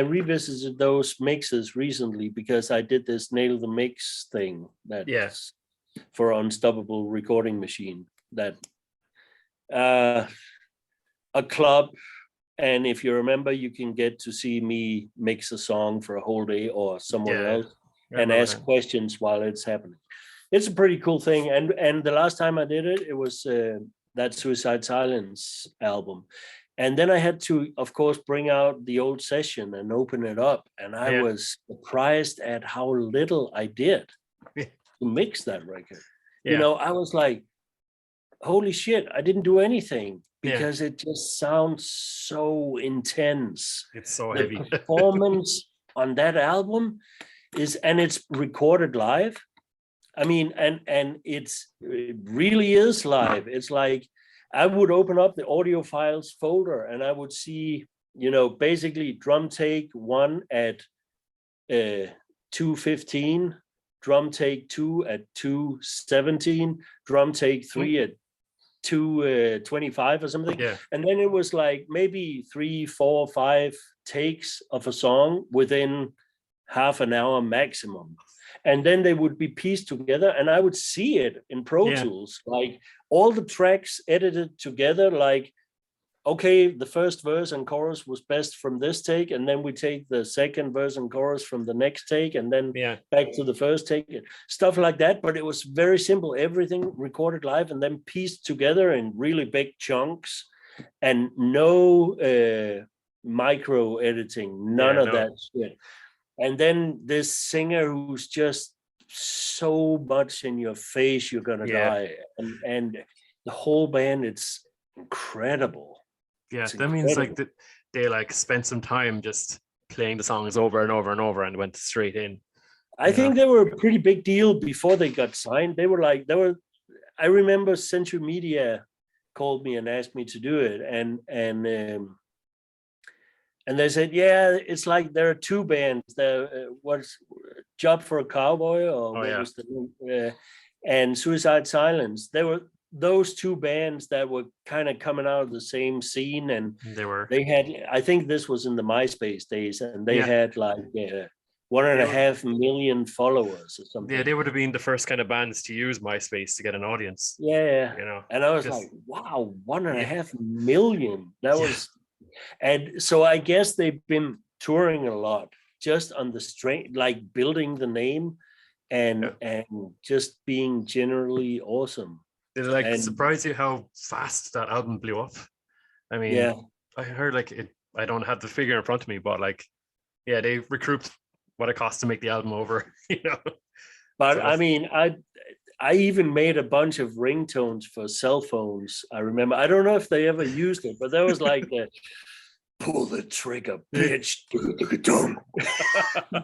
revisited those mixes recently because I did this Nail the Mix thing that's for Unstoppable Recording Machine, that a club. And if you remember, you can get to see me mix a song for a whole day or someone else and ask questions while it's happening. It's a pretty cool thing. And the last time I did it, it was that Suicide Silence album. And then I had to, of course, bring out the old session and open it up. And I was surprised at how little I did to mix that record. You know, I was like, holy shit, I didn't do anything. Because it just sounds so intense. It's so the heavy. performance on that album it's recorded live. I mean, and it really is live. It's like I would open up the audio files folder and I would see, you know, basically drum take 1 at 2:15, drum take 2 at 2:17, drum take 3 at 2:25 or something. And then it was like maybe 3, 4, 5 takes of a song within half an hour maximum. And then they would be pieced together and I would see it in Pro Tools, like all the tracks edited together, like, okay, the first verse and chorus was best from this take, and then we take the second verse and chorus from the next take, and then back to the first take, stuff like that. But it was very simple, everything recorded live and then pieced together in really big chunks, and no micro editing, none of that shit. And then this singer who's just so much in your face, you're gonna die, and the whole band, it's incredible. Yeah, that means like that they like spent some time just playing the songs over and over and over and went straight in. I think they were a pretty big deal before they got signed. I remember Century Media called me and asked me to do it, and they said, yeah, it's like there are 2 bands. There was Job for a Cowboy, or what was the name? And Suicide Silence. They were those 2 bands that were kind of coming out of the same scene, and they had, I think this was in the MySpace days, and they had like 1.5 million followers or something. Yeah, they would have been the first kind of bands to use MySpace to get an audience. Yeah, you know, and I was like, wow, 1.5 million. That was, and so I guess they've been touring a lot, just on the strength, like building the name, and just being generally awesome. Did it like surprise you how fast that album blew up? I mean, I heard like it. I don't have the figure in front of me, but like, they recouped what it cost to make the album over, you know. But so I mean, I even made a bunch of ringtones for cell phones. I remember. I don't know if they ever used it, but there was like the pull the trigger, bitch.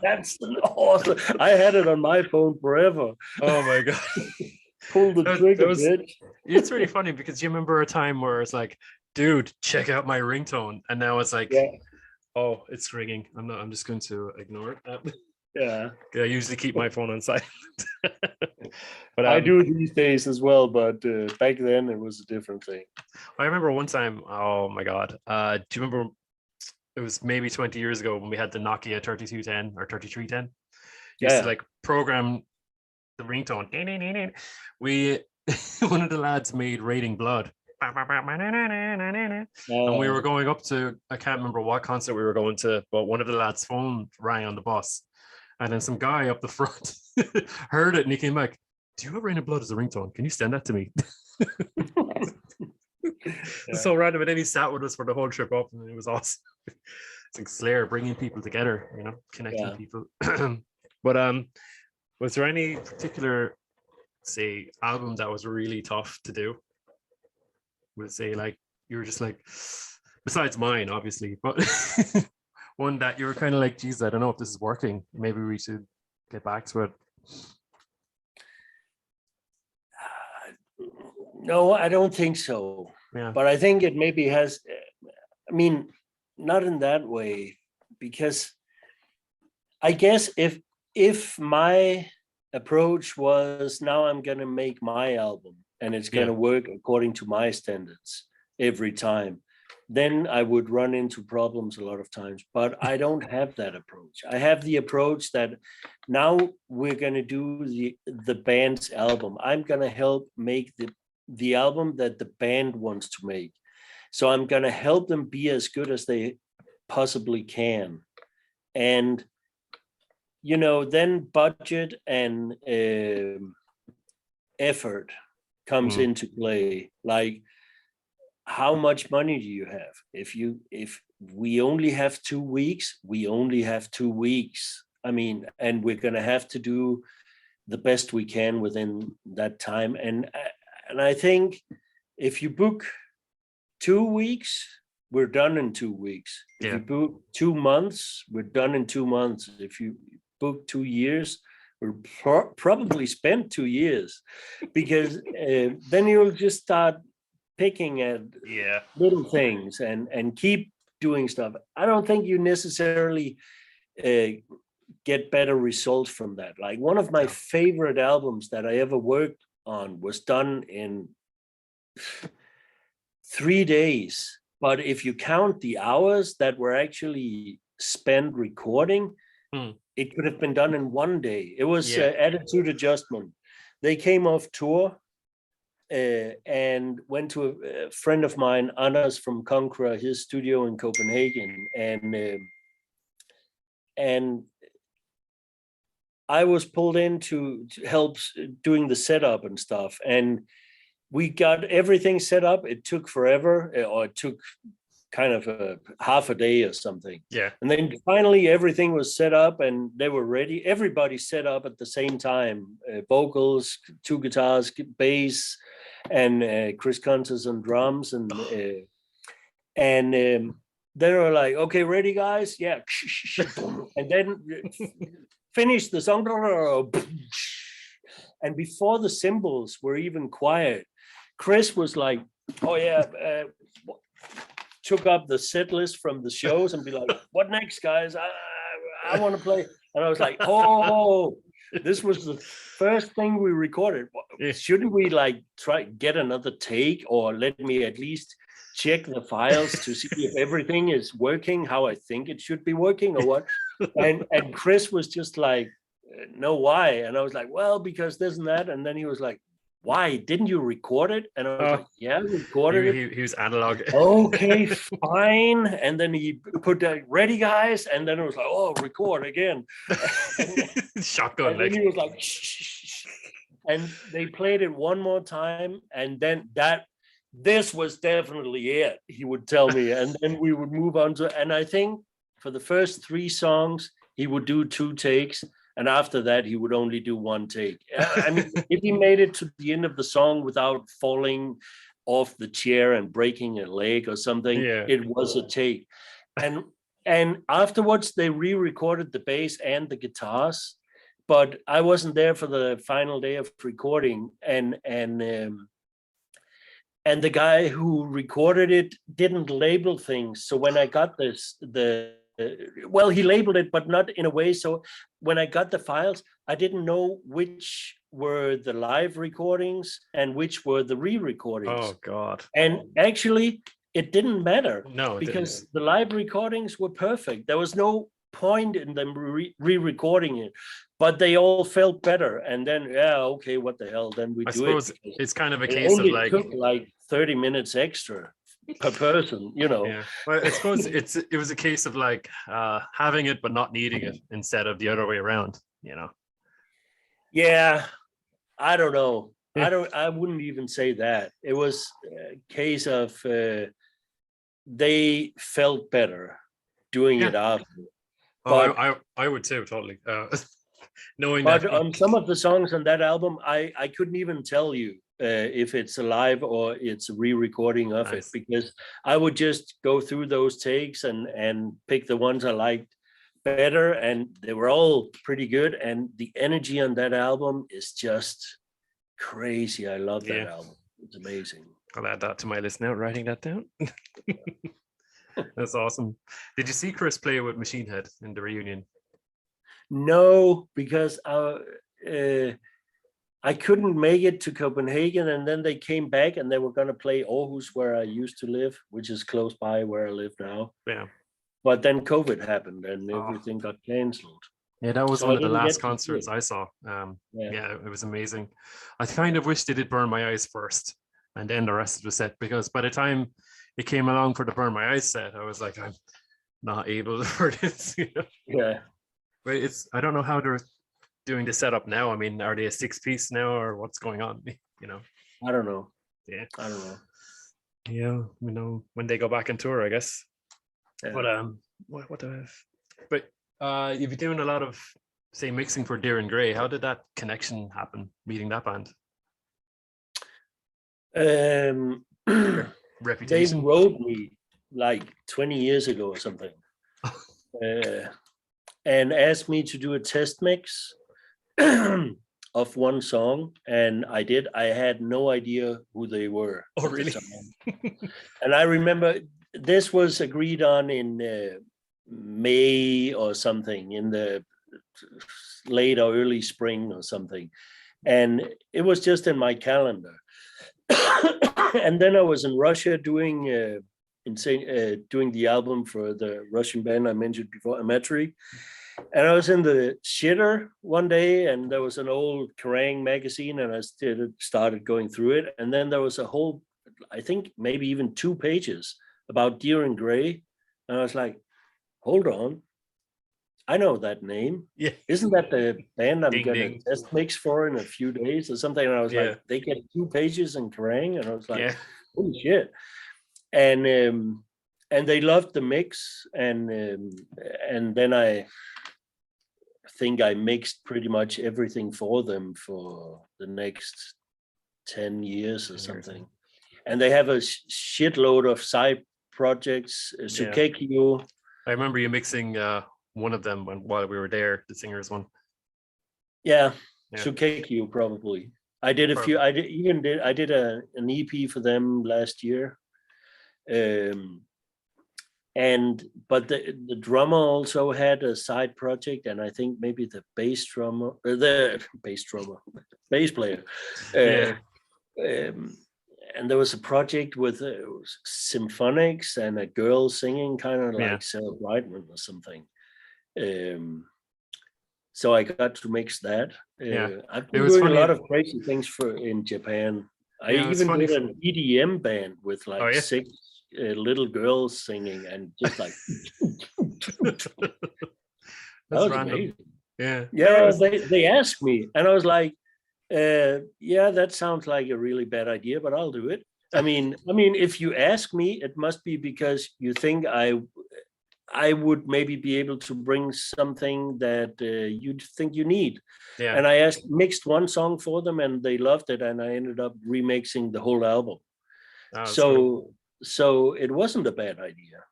That's awesome. I had it on my phone forever. Oh my god. Pull the trigger, bitch. It's really funny because you remember a time where it's like, dude, check out my ringtone, and now it's like, oh, it's ringing. I'm just going to ignore it. I usually keep my phone on silent. But I do these days as well, but back then it was a different thing. I remember one time, oh my god, do you remember, it was maybe 20 years ago when we had the Nokia 3210 or 3310. Used to like program the ringtone. We one of the lads made Raining Blood, and we were going up to, I can't remember what concert we were going to, but one of the lads' phone rang on the bus, and then some guy up the front heard it, and he came back, do you have Raining Blood as a ringtone? Can you send that to me? So random, and then he sat with us for the whole trip up, and it was awesome. It's like Slayer bringing people together, you know, connecting people. But was there any particular, say, album that was really tough to do? Would say like you were just like, besides mine, obviously, but one that you were kind of like, geez, I don't know if this is working. Maybe we should get back to it. No, I don't think so. Yeah. But I think it maybe has, I mean, not in that way, because I guess if my approach was, now I'm going to make my album and it's going to work according to my standards every time, then I would run into problems a lot of times. But I don't have that approach. I have the approach that now we're going to do the band's album. I'm going to help make the album that the band wants to make. So I'm going to help them be as good as they possibly can. And, you know, then budget and effort comes into play. Like, how much money do you have? If we only have 2 weeks, we only have 2 weeks. I mean, and we're going to have to do the best we can within that time. And I think if you book 2 weeks, we're done in 2 weeks. If you book 2 months, we're done in 2 months. If you book 2 years, we'll probably spend 2 years, because then you'll just start picking at little things and keep doing stuff. I don't think you necessarily get better results from that. Like, one of my favorite albums that I ever worked on was done in 3 days. But if you count the hours that were actually spent recording, it could have been done in 1 day. It was Attitude Adjustment. They came off tour and went to a friend of mine, Anders from Conqueror, his studio in Copenhagen. And I was pulled in to help doing the setup and stuff. And we got everything set up. It took forever, or it took kind of a half a day or something. Yeah. And then finally everything was set up and they were ready. Everybody set up at the same time, vocals, 2 guitars, bass, and Chris Contis on drums. And then they were like, okay, ready guys? Yeah. And then finish the song. And before the cymbals were even quiet, Chris was like, oh yeah, took up the set list from the shows and be like, what next, guys? I want to play. And I was like, oh, this was the first thing we recorded. Shouldn't we like try get another take, or let me at least check the files to see if everything is working how I think it should be working, or what? And Chris was just like, no, why? And I was like, well, because this and that. And then he was like, why didn't you record it? And I was like, yeah, I recorded it. He was analog. Okay, fine. And then he put that, ready guys, and then it was like, oh, record again. Shotgun. And then he was like, shh. And they played it one more time, and then this was definitely it, he would tell me. And then we would move on to, and I think for the first 3 songs, he would do 2 takes. And after that, he would only do 1 take. I mean, if he made it to the end of the song without falling off the chair and breaking a leg or something, it was a take. And afterwards, they re-recorded the bass and the guitars, but I wasn't there for the final day of recording. And the guy who recorded it didn't label things. So when I got well, he labeled it, but not in a way. So when I got the files, I didn't know which were the live recordings and which were the re-recordings. Oh, God. And actually, it didn't matter. No, because the live recordings were perfect. There was no point in them re-recording it, but they all felt better. And then, okay, what the hell? Then we do it. It's kind of a case of like... took like 30 minutes extra per person, you know. Yeah, well, I suppose it was a case of like having it but not needing it instead of the other way around, you know. Yeah, I don't know. I wouldn't even say that. It was a case of they felt better doing it after. But, I would too, totally. Knowing but on some of the songs on that album, I couldn't even tell you if it's alive or it's a re-recording of it, Nice. because I would just go through those takes and pick the ones I liked better, and they were all pretty good. And the energy on that album is just crazy. I love that album. It's amazing. I'll add that to my list now, writing that down. That's awesome. Did you see Chris play with Machine Head in the reunion? No, because I couldn't make it to Copenhagen, and then they came back and they were going to play Aarhus, where I used to live, which is close by where I live now. Yeah. But then COVID happened and everything got canceled. Yeah, that was So one I of the didn't last get to see concerts it. I saw. Yeah, it was amazing. I kind of wish they did Burn My Eyes first and then the rest of the set, because by the time it came along for the Burn My Eyes set, I was like, I'm not able for this. You know? Yeah. But I don't know how they're doing the setup now. I mean, are they a 6-piece now, or what's going on? You know? I don't know. Yeah. I don't know. Yeah, you know, when they go back on tour, I guess. Yeah. But what do I have? But you've been doing a lot of, say, mixing for Dir En Grey. How did that connection happen, meeting that band? They Reputation? wrote me like 20 years ago or something, and asked me to do a test mix of one song, and I did. I had no idea who they were. Oh, really? And I remember this was agreed on in May or something, in the late or early spring or something, and it was just in my calendar. And then I was in Russia doing the album for the Russian band I mentioned before, Amatri. And I was in the shitter one day, and there was an old Kerrang magazine, and I started going through it. And then there was a whole, I think maybe even 2 pages about Dir En Grey. And I was like, hold on, I know that name. Yeah. Isn't that the band I'm going ding. to test mix for in a few days or something? And I was Yeah. like, they get 2 pages in Kerrang? And I was like, Yeah. holy shit. And they loved the mix. And then I think I mixed pretty much everything for them for the next 10 years or something. And they have a shitload of side projects. Sukekio. I remember you mixing one of them while we were there, the singer's one. Yeah. Sukekio probably. I did a few. I did an EP for them last year. But the drummer also had a side project, and I think maybe the bass player. And there was a project with symphonics and a girl singing, kind of like Sarah Brightman or something. So I got to mix that. I've been doing a lot of crazy things in Japan. I even did an EDM band with like 6 little girls singing, and just like that was random. Amazing. They asked me, and I was like, that sounds like a really bad idea, but I'll do it. I mean, if you ask me, it must be because you think I would maybe be able to bring something that you'd think you need. And I mixed one song for them, and they loved it, and I ended up remixing the whole album. So it wasn't a bad idea.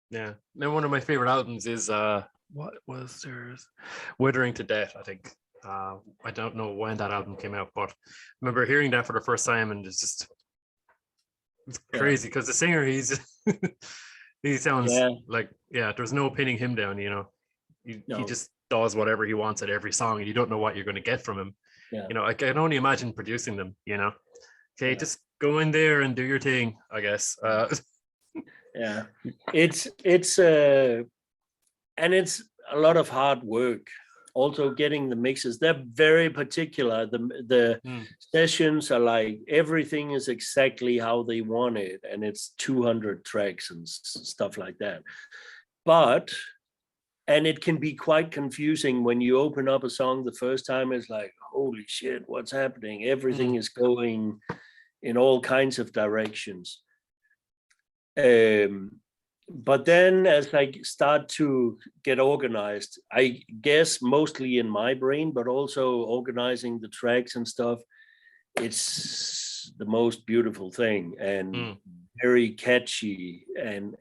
Yeah. Now, one of my favorite albums is what was theirs? Withering to Death, I think. I don't know when that album came out, but I remember hearing that for the first time, and it's crazy because the singer, he sounds like there's no pinning him down, you know. He just does whatever he wants at every song, and you don't know what you're going to get from him. You know, I can only imagine producing them, you know. Okay, just go in there and do your thing, I guess. It's and it's a lot of hard work. Also getting the mixes, they're very particular. The sessions are like, everything is exactly how they want it, and it's 200 tracks and stuff like that. And it can be quite confusing when you open up a song the first time. It's like, holy shit, what's happening? Everything is going in all kinds of directions. But then as I start to get organized, I guess mostly in my brain, but also organizing the tracks and stuff, it's is the most beautiful thing, and very catchy, and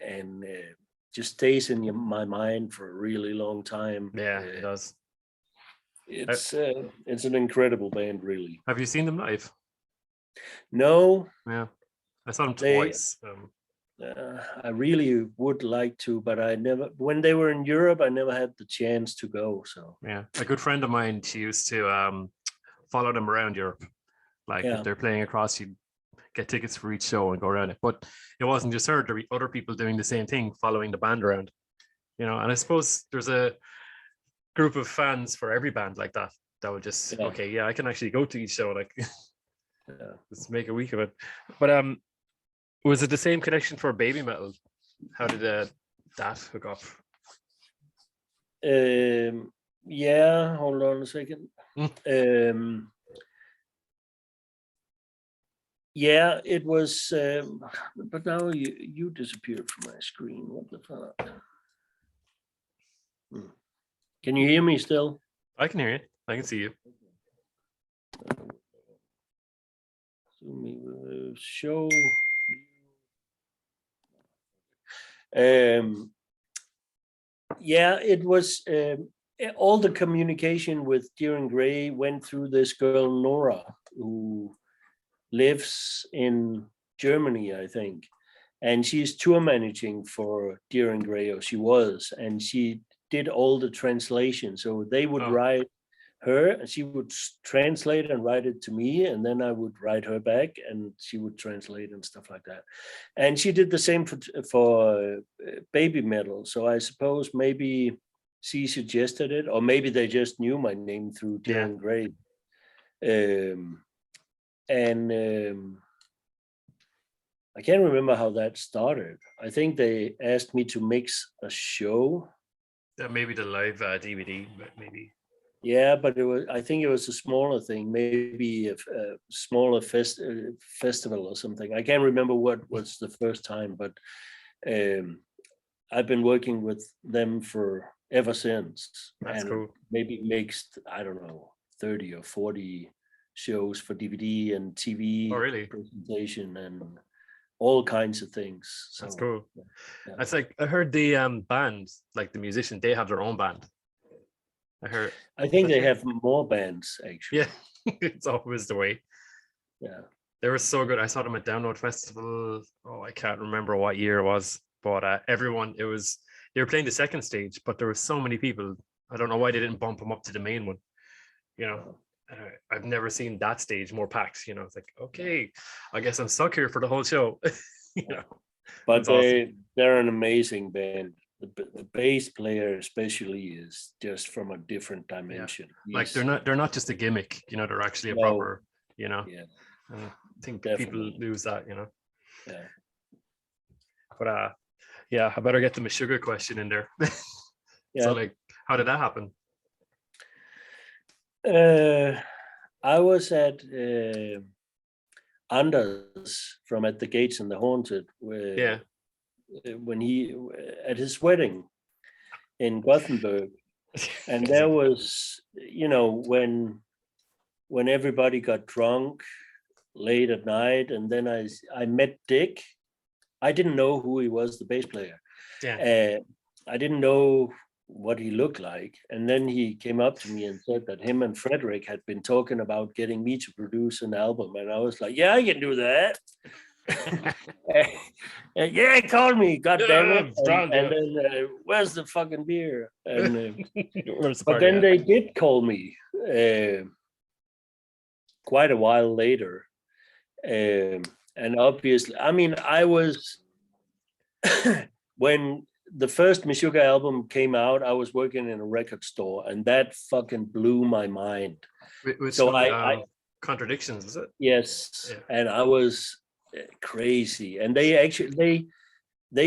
just stays in my mind for a really long time. Yeah, it does. It's an incredible band, really. Have you seen them live? No. Yeah, I saw them twice. I really would like to, but I never. When they were in Europe, I never had the chance to go. So yeah, a good friend of mine, she used to follow them around Europe. Like if they're playing across, you'd get tickets for each show and go around it. But it wasn't just her; there were other people doing the same thing, following the band around. You know, and I suppose there's a group of fans for every band like that. That would just I can actually go to each show. Like, just make a week of it. But was it the same connection for Baby Metal? How did that hook up? Yeah, hold on a second. Yeah, it was, but now you disappeared from my screen. What the fuck? Can you hear me still? I can hear you. I can see you. Show. Yeah, it was all the communication with Dir En Grey went through this girl Nora, who lives in Germany, I think, and she's tour managing for Dir En Grey, or she was, and she did all the translation. So they would write her, and she would translate and write it to me, and then I would write her back, and she would translate and stuff like that. And she did the same for Baby Metal. So I suppose maybe she suggested it, or maybe they just knew my name through Dir En Grey. I can't remember how that started. I think they asked me to mix a show. Maybe the live DVD, but maybe. Yeah, but I think it was a smaller thing, maybe a smaller festival or something. I can't remember what was the first time, but I've been working with them for ever since. That's and cool. Maybe mixed, I don't know, 30 or 40 shows for DVD and TV presentation and all kinds of things. So, that's cool. Yeah. That's like, I heard the band, like the musician, they have their own band. I think they have more bands, actually. Yeah, it's always the way. Yeah. They were so good. I saw them at Download Festival. Oh, I can't remember what year it was, but they were playing the second stage, but there were so many people. I don't know why they didn't bump them up to the main one. You know, I've never seen that stage more packed. You know, it's like, okay, I guess I'm stuck here for the whole show. You know, but they're an amazing band. The bass player especially is just from a different dimension. Yeah. Like they're not just a gimmick, you know, they're actually a proper, you know. Yeah. And I think people lose that, you know. Yeah. But I better get the Meshuggah question in there. So like, how did that happen? I was at Anders from At the Gates and the Haunted, when he at his wedding in Gothenburg, and there was, you know, when everybody got drunk late at night, and then I met Dick. I didn't know who he was, the bass player. I didn't know what he looked like, and then he came up to me and said that him and Frederick had been talking about getting me to produce an album, and I was like, yeah, I can do that. Yeah, call me, god damn it. And then where's the fucking beer? And but then they did call me quite a while later, and obviously, I mean, I was when the first Meshuggah album came out, I was working in a record store, and that fucking blew my mind. So I Contradictions, is it? Yes, and I was crazy. And they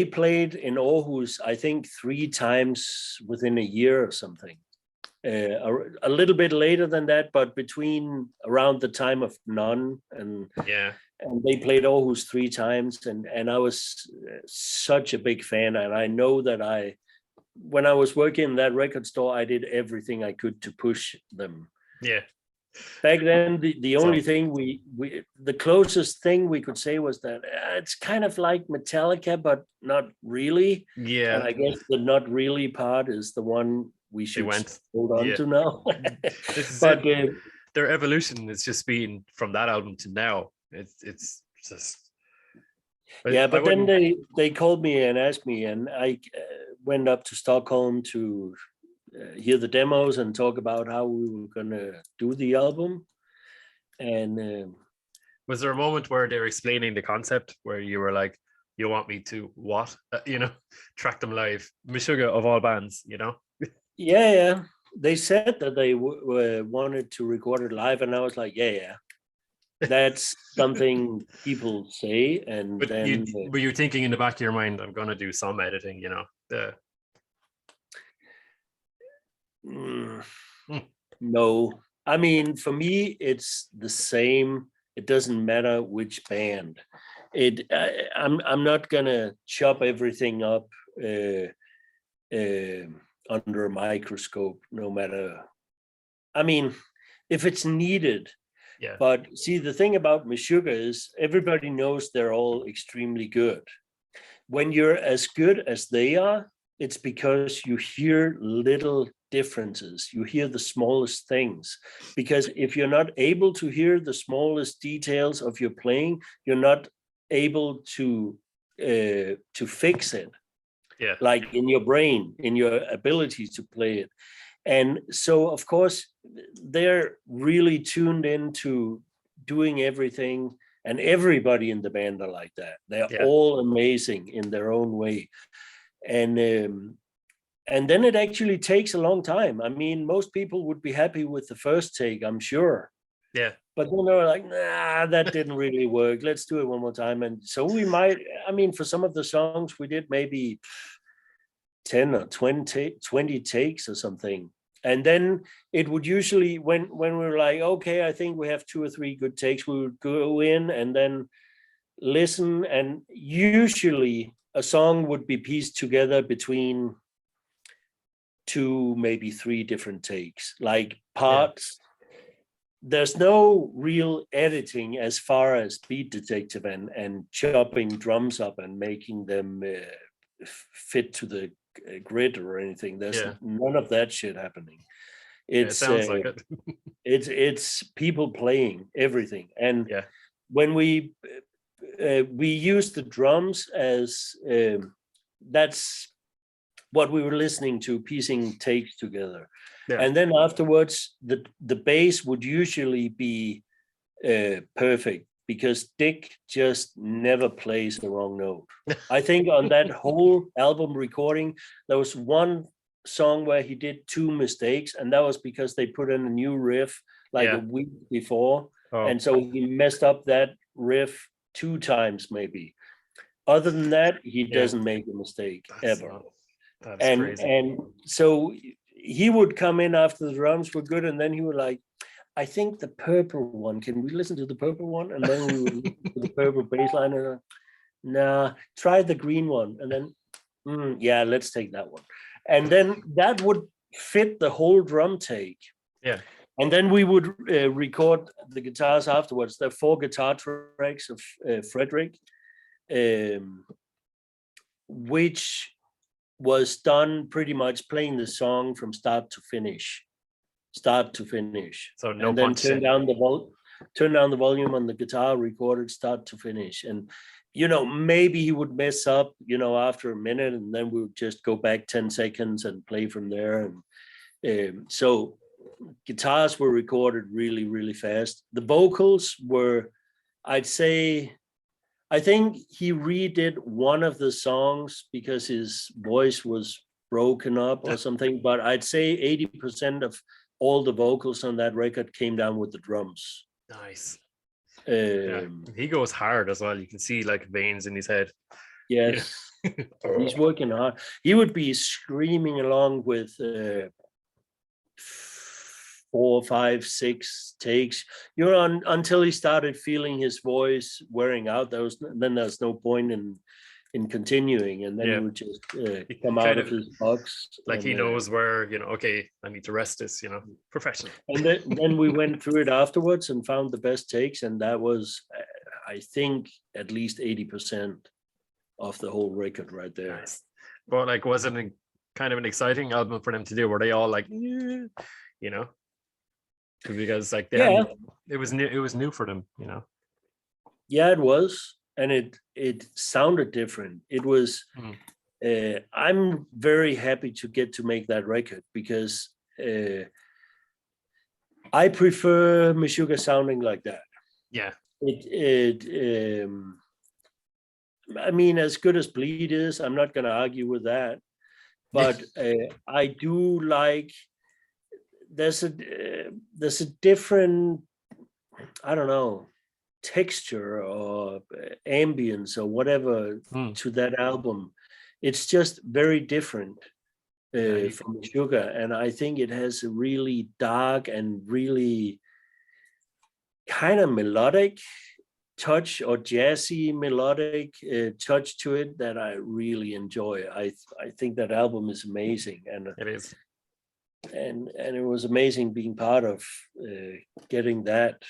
played in Aarhus, I think 3 times within a year or something. A little bit later than that, but around the time of None, and they played Aarhus 3 times, and I was such a big fan. And I know that when I was working in that record store, I did everything I could to push them. Yeah. back then, the only thing the closest thing we could say was that it's kind of like Metallica, but not really. Yeah. And I guess the not really part is the one we should hold on to now. This is but their evolution is just been from that album to now. It's just. But then they called me and asked me, and I went up to Stockholm to hear the demos and talk about how we were gonna do the album. And was there a moment where they're explaining the concept where you were like, you want me to what? Track them live? Meshuggah of all bands, Yeah. They said that they wanted to record it live, and I was like, yeah. That's something people say. And but then were you thinking in the back of your mind, I'm gonna do some editing, No, I mean, for me, it's the same. It doesn't matter which band. I'm not gonna chop everything up under a microscope, no matter. I mean, if it's needed. Yeah. But see, the thing about Meshuggah is everybody knows they're all extremely good. When you're as good as they are, it's because you hear little differences. You hear the smallest things. Because if you're not able to hear the smallest details of your playing, you're not able to fix it. Yeah. Like in your brain, in your ability to play it. And so, of course, they're really tuned into doing everything, and everybody in the band are like that. They're all amazing in their own way. And then it actually takes a long time. I mean, most people would be happy with the first take, I'm sure. Yeah. But then they're like, nah, that didn't really work. Let's do it one more time. And so we might, I mean, for some of the songs, we did maybe 10 or 20 takes or something. And then it would usually, when we were like, okay, I think we have 2 or 3 good takes, we would go in and then listen. And usually a song would be pieced together between 2, maybe 3 different takes, like parts. There's no real editing as far as Beat Detective and chopping drums up and making them fit to the grid or anything. There's none of that shit happening. It sounds like it. It's people playing everything. And when we use the drums as that's what we were listening to, piecing takes together. And then afterwards the bass would usually be perfect, because Dick just never plays the wrong note. I think on that whole album recording, there was one song where he did 2 mistakes, and that was because they put in a new riff like a week before. And so he messed up that riff 2 times maybe. Other than that, he doesn't make a mistake ever. That's crazy. And so he would come in after the drums were good, and then he would like, I think the purple one, can we listen to the purple one? And then we would listen to the purple bass line, and nah, try the green one. And then, yeah, let's take that one. And then that would fit the whole drum take. Yeah. And then we would record the guitars afterwards. There are 4 guitar tracks of Frederick, which was done pretty much playing the song from start to finish. So no, and then turn down the volume on the guitar, recorded start to finish. And maybe he would mess up after a minute, and then we would just go back 10 seconds and play from there. And so guitars were recorded really, really fast. The vocals were, I think he redid one of the songs because his voice was broken up or something, but I'd say 80% of all the vocals on that record came down with the drums. Nice. He goes hard as well. You can see like veins in his head. Yes. He's working hard. He would be screaming along with 4, 5, 6 takes, until he started feeling his voice wearing out. Then there's no point in in continuing, and then he would just come out of his box. Like he knows where, okay, I need to rest this, professional. And then we went through it afterwards and found the best takes, and that was, I think, at least 80% of the whole record right there. Nice. But like, was it kind of an exciting album for them to do? Were they all like, because like it was new for them, Yeah, it was, and it sounded different. It was. I'm very happy to get to make that record because I prefer Meshuggah sounding like that. Yeah. I mean, as good as Bleed is, I'm not going to argue with that, but I do like. There's a different, I don't know, texture or ambience or whatever to that album. It's just very different from Meshuggah, and I think it has a really dark and really kind of melodic touch or jazzy melodic touch to it that I really enjoy. I think that album is amazing, and it is. And it was amazing being part of getting that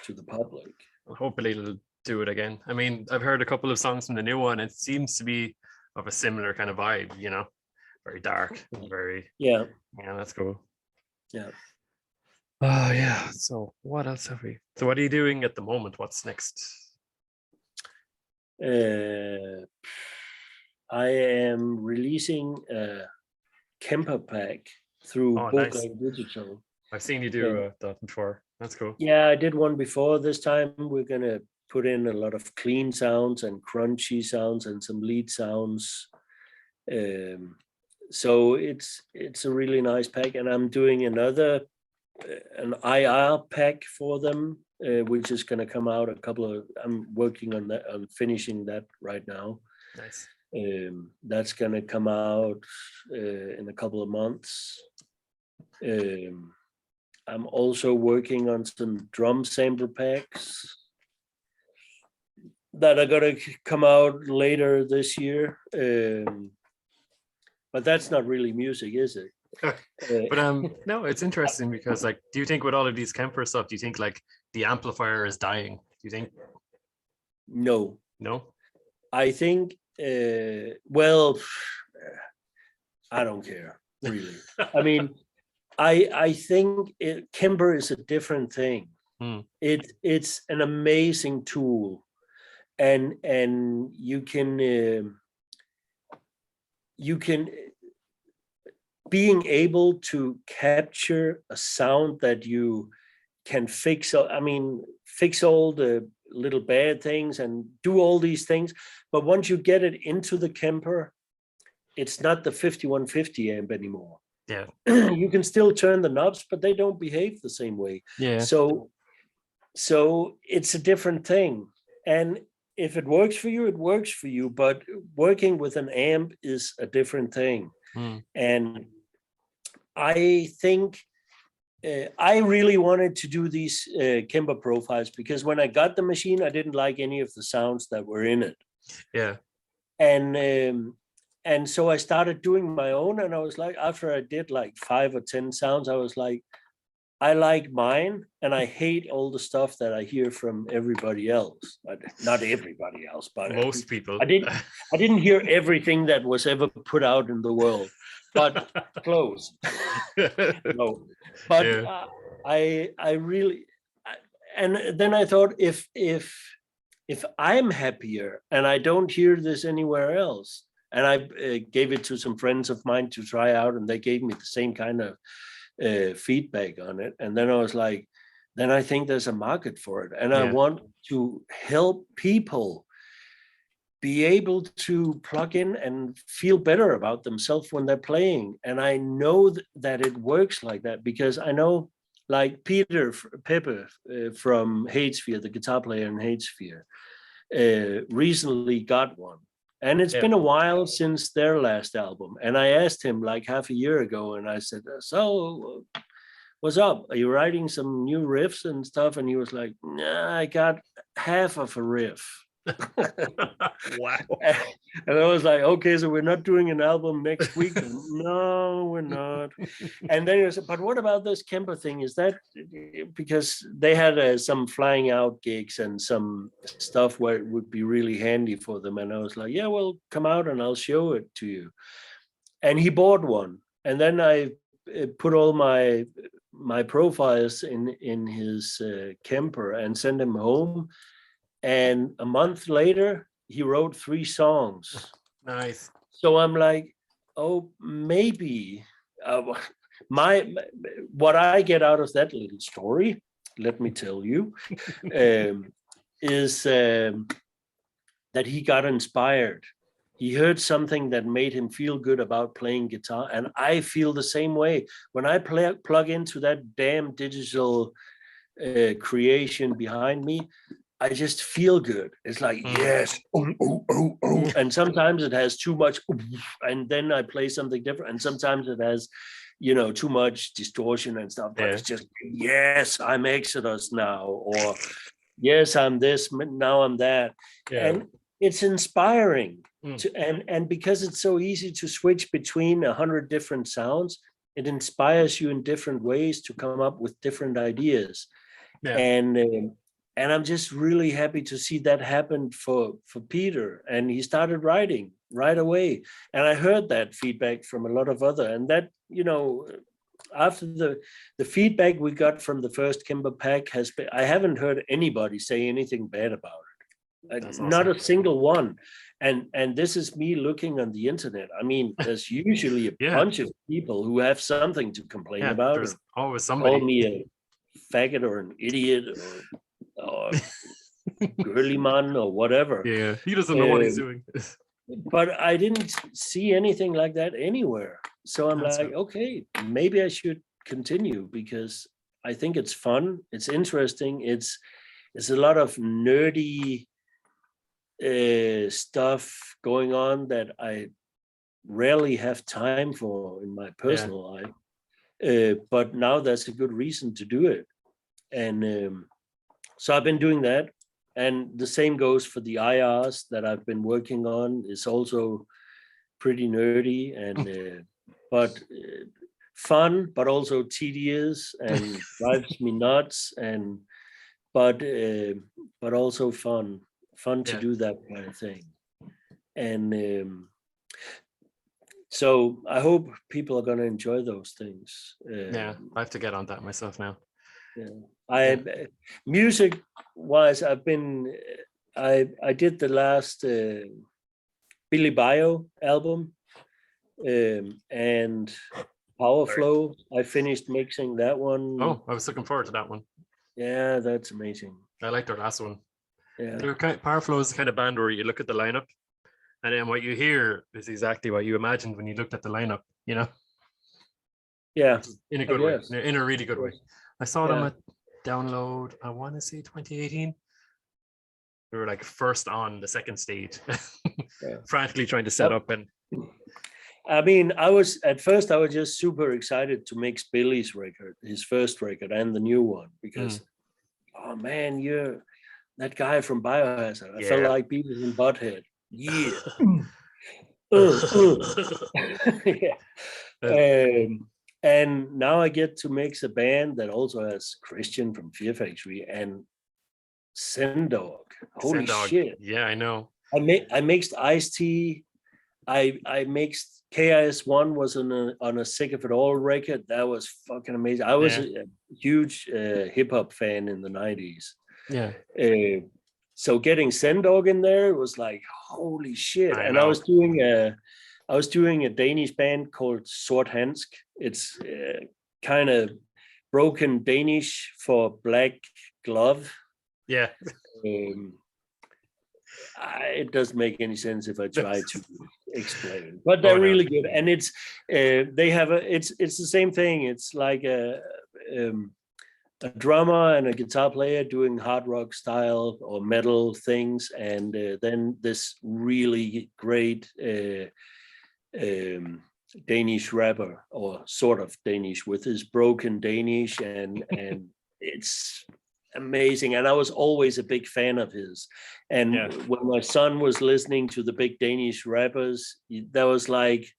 to the public. Hopefully it'll do it again. I mean, I've heard a couple of songs from the new one. It seems to be of a similar kind of vibe, very dark, very that's cool. Yeah. Oh yeah. So what else have we? So what are you doing at the moment? What's next? I am releasing a Kemper pack through Book Digital. I've seen you do that before. That's cool. Yeah, I did one before. This time we're gonna put in a lot of clean sounds and crunchy sounds and some lead sounds. So it's a really nice pack, and I'm doing an IR pack for them, which is gonna come out I'm working on that. I'm finishing that right now. Nice. That's gonna come out in a couple of months. I'm also working on some drum sample packs that are gonna come out later this year. But that's not really music, is it? But no, it's interesting because like, do you think with all of these Kemper stuff, do you think like the amplifier is dying? Do you think? No. I think well, I don't care really. I mean, I think Kemper is a different thing. It's an amazing tool, and you can being able to capture a sound that you can fix. I mean, fix all the little bad things and do all these things, but once you get it into the Kemper, it's not the 5150 amp anymore. Yeah. You can still turn the knobs, but they don't behave the same way. Yeah. So it's a different thing. And if it works for you, it works for you. But working with an amp is a different thing. And I think I really wanted to do these Kemper profiles because when I got the machine, I didn't like any of the sounds that were in it. Yeah. And so I started doing my own, and I was like, after I did like 5 or 10 sounds, I was like, I like mine, and I hate all the stuff that I hear from everybody else. But not everybody else, but most people. I didn't hear everything that was ever put out in the world, but close. No, but I really, and then I thought, if I'm happier and I don't hear this anywhere else, and I gave it to some friends of mine to try out, and they gave me the same kind of feedback on it. And then I was like, then I think there's a market for it. And I want to help people be able to plug in and feel better about themselves when they're playing. And I know that it works like that because I know like Peter Pepe from Hatesphere, the guitar player in Hatesphere, recently got one. And it's been a while since their last album. And I asked him like half a year ago, and I said, so what's up? Are you writing some new riffs and stuff? And he was like, nah, I got half of a riff. Wow. And I was like, okay, so we're not doing an album next week. No, we're not. And then he was, but what about this Kemper thing? Is that because they had some flying out gigs and some stuff where it would be really handy for them? And I was like, yeah, well, come out and I'll show it to you. And he bought one. And then I put all my profiles in his Kemper and sent him home. And a month later, he wrote 3 songs. Nice. So I'm like, oh, maybe what I get out of that little story, let me tell you, is that he got inspired. He heard something that made him feel good about playing guitar. And I feel the same way. When I plug into that damn digital creation behind me, I just feel good. It's like, yes. And sometimes it has too much. And then I play something different. And sometimes it has, too much distortion and stuff. But it's just, yes, I'm Exodus now. Or, yes, I'm this. Now I'm that. Yeah. And it's inspiring. And because it's so easy to switch between 100 different sounds, it inspires you in different ways to come up with different ideas. Yeah. And I'm just really happy to see that happen for Peter. And he started writing right away. And I heard that feedback from a lot of other. And that, after the feedback we got from the first Kimber pack has been, I haven't heard anybody say anything bad about it. Awesome. Not a single one. And this is me looking on the internet. I mean, there's usually a bunch of people who have something to complain about. There's always somebody. Call me a faggot or an idiot or girly man or whatever. Yeah, he doesn't know what he's doing. But I didn't see anything like that anywhere. So I'm okay, maybe I should continue because I think it's fun. It's interesting. It's a lot of nerdy stuff going on that I rarely have time for in my personal life. But now that's a good reason to do it. And so I've been doing that. And the same goes for the IRs that I've been working on. It's also pretty nerdy and but fun, but also tedious and drives me nuts. And but also fun to do that kind of thing. And so I hope people are going to enjoy those things. I have to get on that myself now. Music wise, I did the last Billy Bio album and Powerflo. I finished mixing that one. Oh, I was looking forward to that one. Yeah, that's amazing. I liked their last one. Yeah, Powerflo is the kind of band where you look at the lineup and then what you hear is exactly what you imagined when you looked at the lineup, Yeah, in a good way, in a really good way. I saw them at Download, I want to say 2018. We were like first on the second stage, frantically trying to set up. And I mean, I was just super excited to mix Billy's record, his first record, and the new one because, oh man, you're that guy from Biohazard. I felt like Beavis and Butthead. Yeah. And now I get to mix a band that also has Christian from Fear Factory and Sendog. Holy shit! Yeah, I know. I mixed Ice-T. I mixed KIS-1 was on a Sick of It All record. That was fucking amazing. I was a huge hip hop fan in the 90s. Yeah. So getting Sendog in there, it was like holy shit. And I was doing a Danish band called Sorthansk. It's kind of broken Danish for black glove. Yeah. It doesn't make any sense if I try to explain, but they're really good. And it's they have it's the same thing. It's like a drummer and a guitar player doing hard rock style or metal things, and then this really great Danish rapper, or sort of Danish with his broken Danish, and it's amazing. And I was always a big fan of his. And when my son was listening to the big Danish rappers, there was like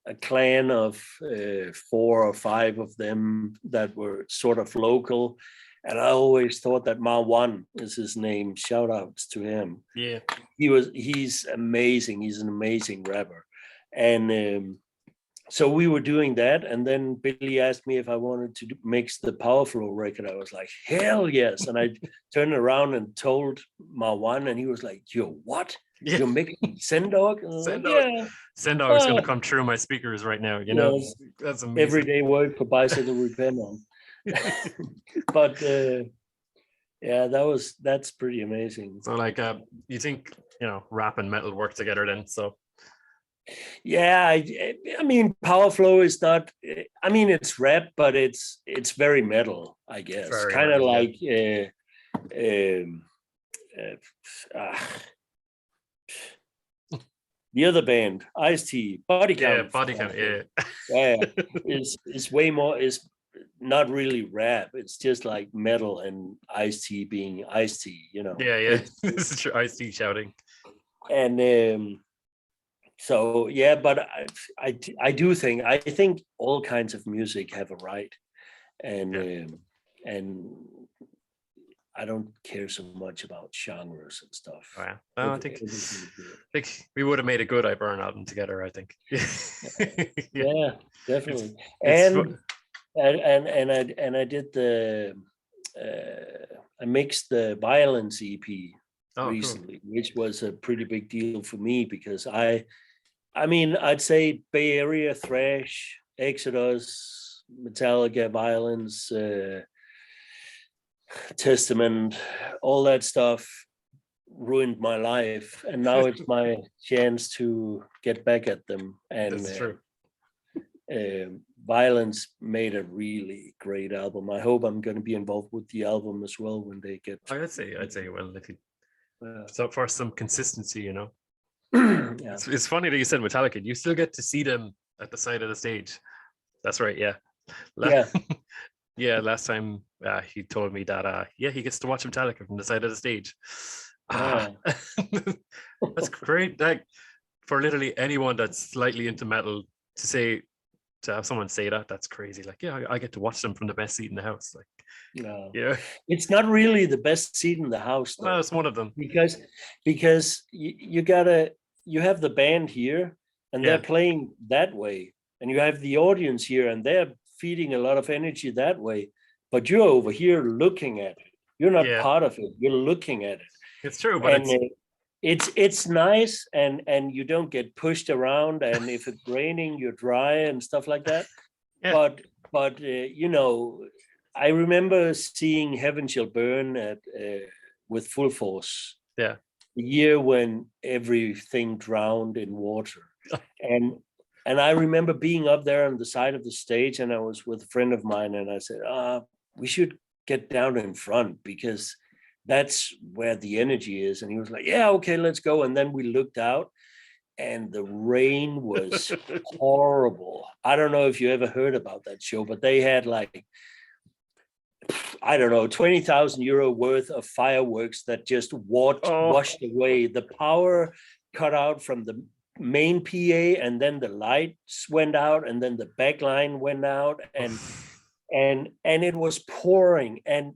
a clan of 4 or 5 of them that were sort of local. And I always thought that Marwan is his name. Shout outs to him. Yeah. He's amazing. He's an amazing rapper. And so we were doing that. And then Billy asked me if I wanted to mix the Powerflo record. I was like, hell yes. And I turned around and told Marwan, and he was like, yo, what? Yeah. You're making Sendog? Sendog. Yeah. Sendog is going to come through my speakers right now. You know, that's amazing. Everyday work for bicycle repair man. But yeah, that's pretty amazing. So like, you think, you know, rap and metal work together then? So yeah, I mean, Powerflo is not. I mean, it's rap, but it's very metal, I guess. Kind of like the other band, Ice-T, Body Count. Yeah, Body Count. Yeah, is way more. Is not really rap. It's just like metal and Ice-T being Ice-T. You know. Yeah. This is Ice-T shouting. And so yeah, but I do think all kinds of music have a right, and I don't care so much about genres and stuff. Oh, yeah. Well, I think we would have made a good I Burn album together, I think. Yeah, definitely. And I did I mixed the Violence EP recently, cool. Which was a pretty big deal for me because I mean, I'd say Bay Area thrash, Exodus, Metallica, Violence, Testament, all that stuff ruined my life, and now it's my chance to get back at them. And that's true. Violence made a really great album. I hope I'm going to be involved with the album as well when they get. I'd say well, if you so for some consistency, you know. Yeah. It's funny that you said Metallica. You still get to see them at the side of the stage. That's right. Yeah. Yeah. Last time he told me that he gets to watch Metallica from the side of the stage. That's great. Like for literally anyone that's slightly into metal to have someone say that's crazy. Like, yeah, I get to watch them from the best seat in the house. Like, no, yeah, it's not really the best seat in the house though. Well, it's one of them because you have the band here and they're playing that way, and you have the audience here and they're feeding a lot of energy that way, but you're over here looking at it. You're not part of it. You're looking at it. It's true, but it's nice, and you don't get pushed around, and if it's raining, you're dry and stuff like that. Yeah. But you know, I remember seeing Heaven Shall Burn with full force. Yeah. The year when everything drowned in water. And I remember being up there on the side of the stage, and I was with a friend of mine, and I said, we should get down in front because that's where the energy is. And he was like, yeah, okay, let's go. And then we looked out and the rain was horrible. I don't know if you ever heard about that show, but they had like, I don't know, 20,000 euro worth of fireworks that just washed away. The power cut out from the main PA, and then the lights went out, and then the back line went out, and it was pouring, and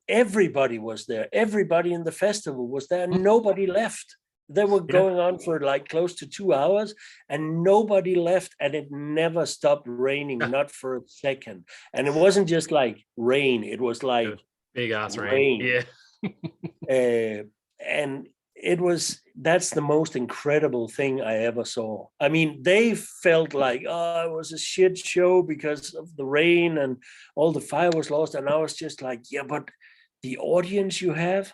everybody was there. Everybody in the festival was there. Nobody left. They were going on for like close to 2 hours, and nobody left, and it never stopped raining, not for a second. And it wasn't just like rain; it was like big ass rain. Yeah, and that's the most incredible thing I ever saw. I mean, they felt like, it was a shit show because of the rain and all the fire was lost, and I was just like, yeah, but the audience you have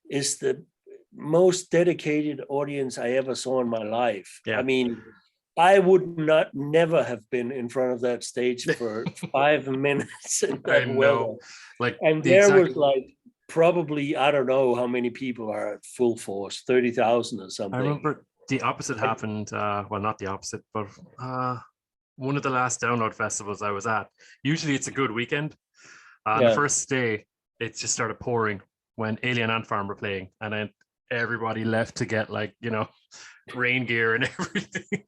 is the most dedicated audience I ever saw in my life. Yeah. I mean, I would never have been in front of that stage for 5 minutes in that weather. Like, and there was like probably, I don't know how many people are at full force, 30,000 or something. I remember the opposite happened. Well, not the opposite, but one of the last download festivals I was at. Usually it's a good weekend. The first day, it just started pouring when Alien Ant Farm were playing, and then everybody left to get like, you know, rain gear and everything,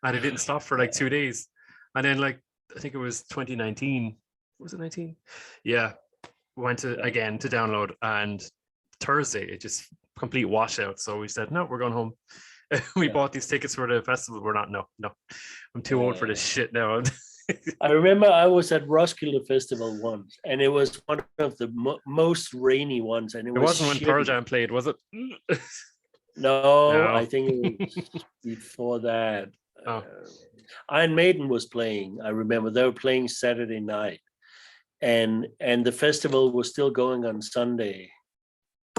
and it didn't stop for like 2 days. And then like I think it was 2019. Was it 19? Yeah, went to again to download, and Thursday it just complete washout. So we said no, we're going home. We bought these tickets for the festival. We're not. No, I'm too old for this shit now. I remember I was at Roskilde Festival once, and it was one of the most rainy ones, and it wasn't when shitty. Pearl Jam played, was it? No, I think it was before that. Iron Maiden was playing. I remember they were playing Saturday night, and the festival was still going on Sunday,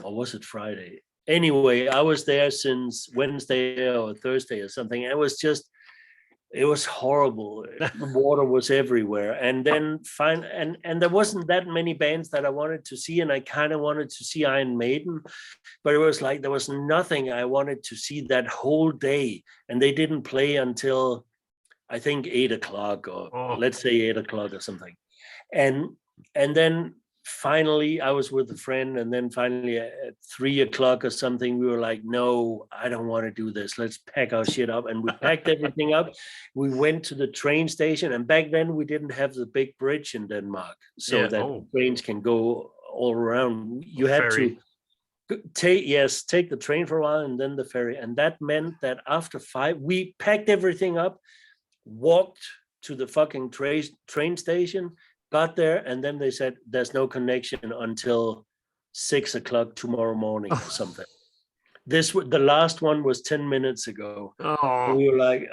or was it Friday? Anyway, I was there since Wednesday or Thursday or something. It was horrible. The water was everywhere. And then and there wasn't that many bands that I wanted to see, and I kind of wanted to see Iron Maiden, but it was like there was nothing I wanted to see that whole day. And they didn't play until I think 8 o'clock, or let's say 8 o'clock or something. And then finally I was with a friend, and then finally at 3 o'clock or something, we were like, no, I don't want to do this. Let's pack our shit up. And we packed everything up. We went to the train station, and back then we didn't have the big bridge in Denmark, so that trains can go all around. You had to take the train for a while and then the ferry. And that meant that after 5, we packed everything up, walked to the fucking train station, got there, and then they said there's no connection until 6 o'clock tomorrow morning or something. The last one was 10 minutes ago. And we were like,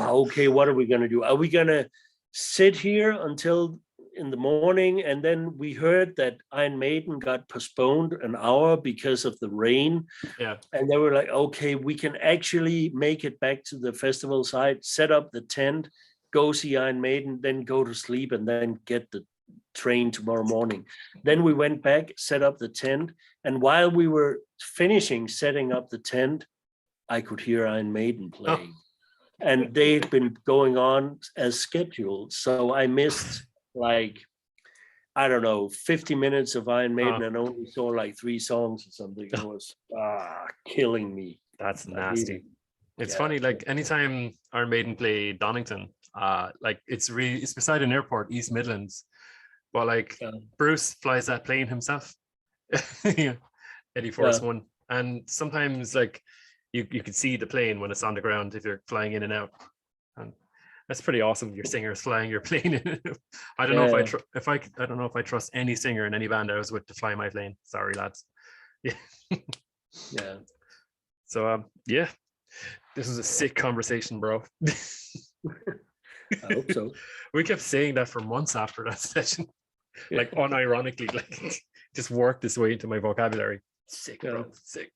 okay, what are we gonna do? Are we gonna sit here until in the morning? And then we heard that Iron Maiden got postponed an hour because of the rain. Yeah. And they were like, okay, we can actually make it back to the festival site, set up the tent, go see Iron Maiden, then go to sleep, and then get the train tomorrow morning. Then we went back, set up the tent, and while we were finishing setting up the tent, I could hear Iron Maiden playing. And they'd been going on as scheduled. So I missed like, I don't know, 50 minutes of Iron Maiden and only saw like 3 songs or something. It was killing me. That's nasty. It's funny, like anytime Iron Maiden play Donington, like it's beside an airport, East Midlands, but like Bruce flies that plane himself. Eddie Force One, and sometimes like you could see the plane when it's on the ground if you're flying in and out, and that's pretty awesome. Your singer's flying your plane in. I don't know I don't know if I trust any singer in any band I was with to fly my plane. Sorry, lads. Yeah. So this is a sick conversation, bro. I hope so. We kept saying that for months after that session, like unironically, like just worked this way into my vocabulary. Sick, bro, sick.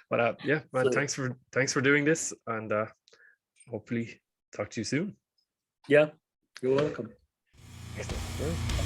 But man, thanks for doing this, and hopefully talk to you soon. Yeah, you're welcome. Excellent.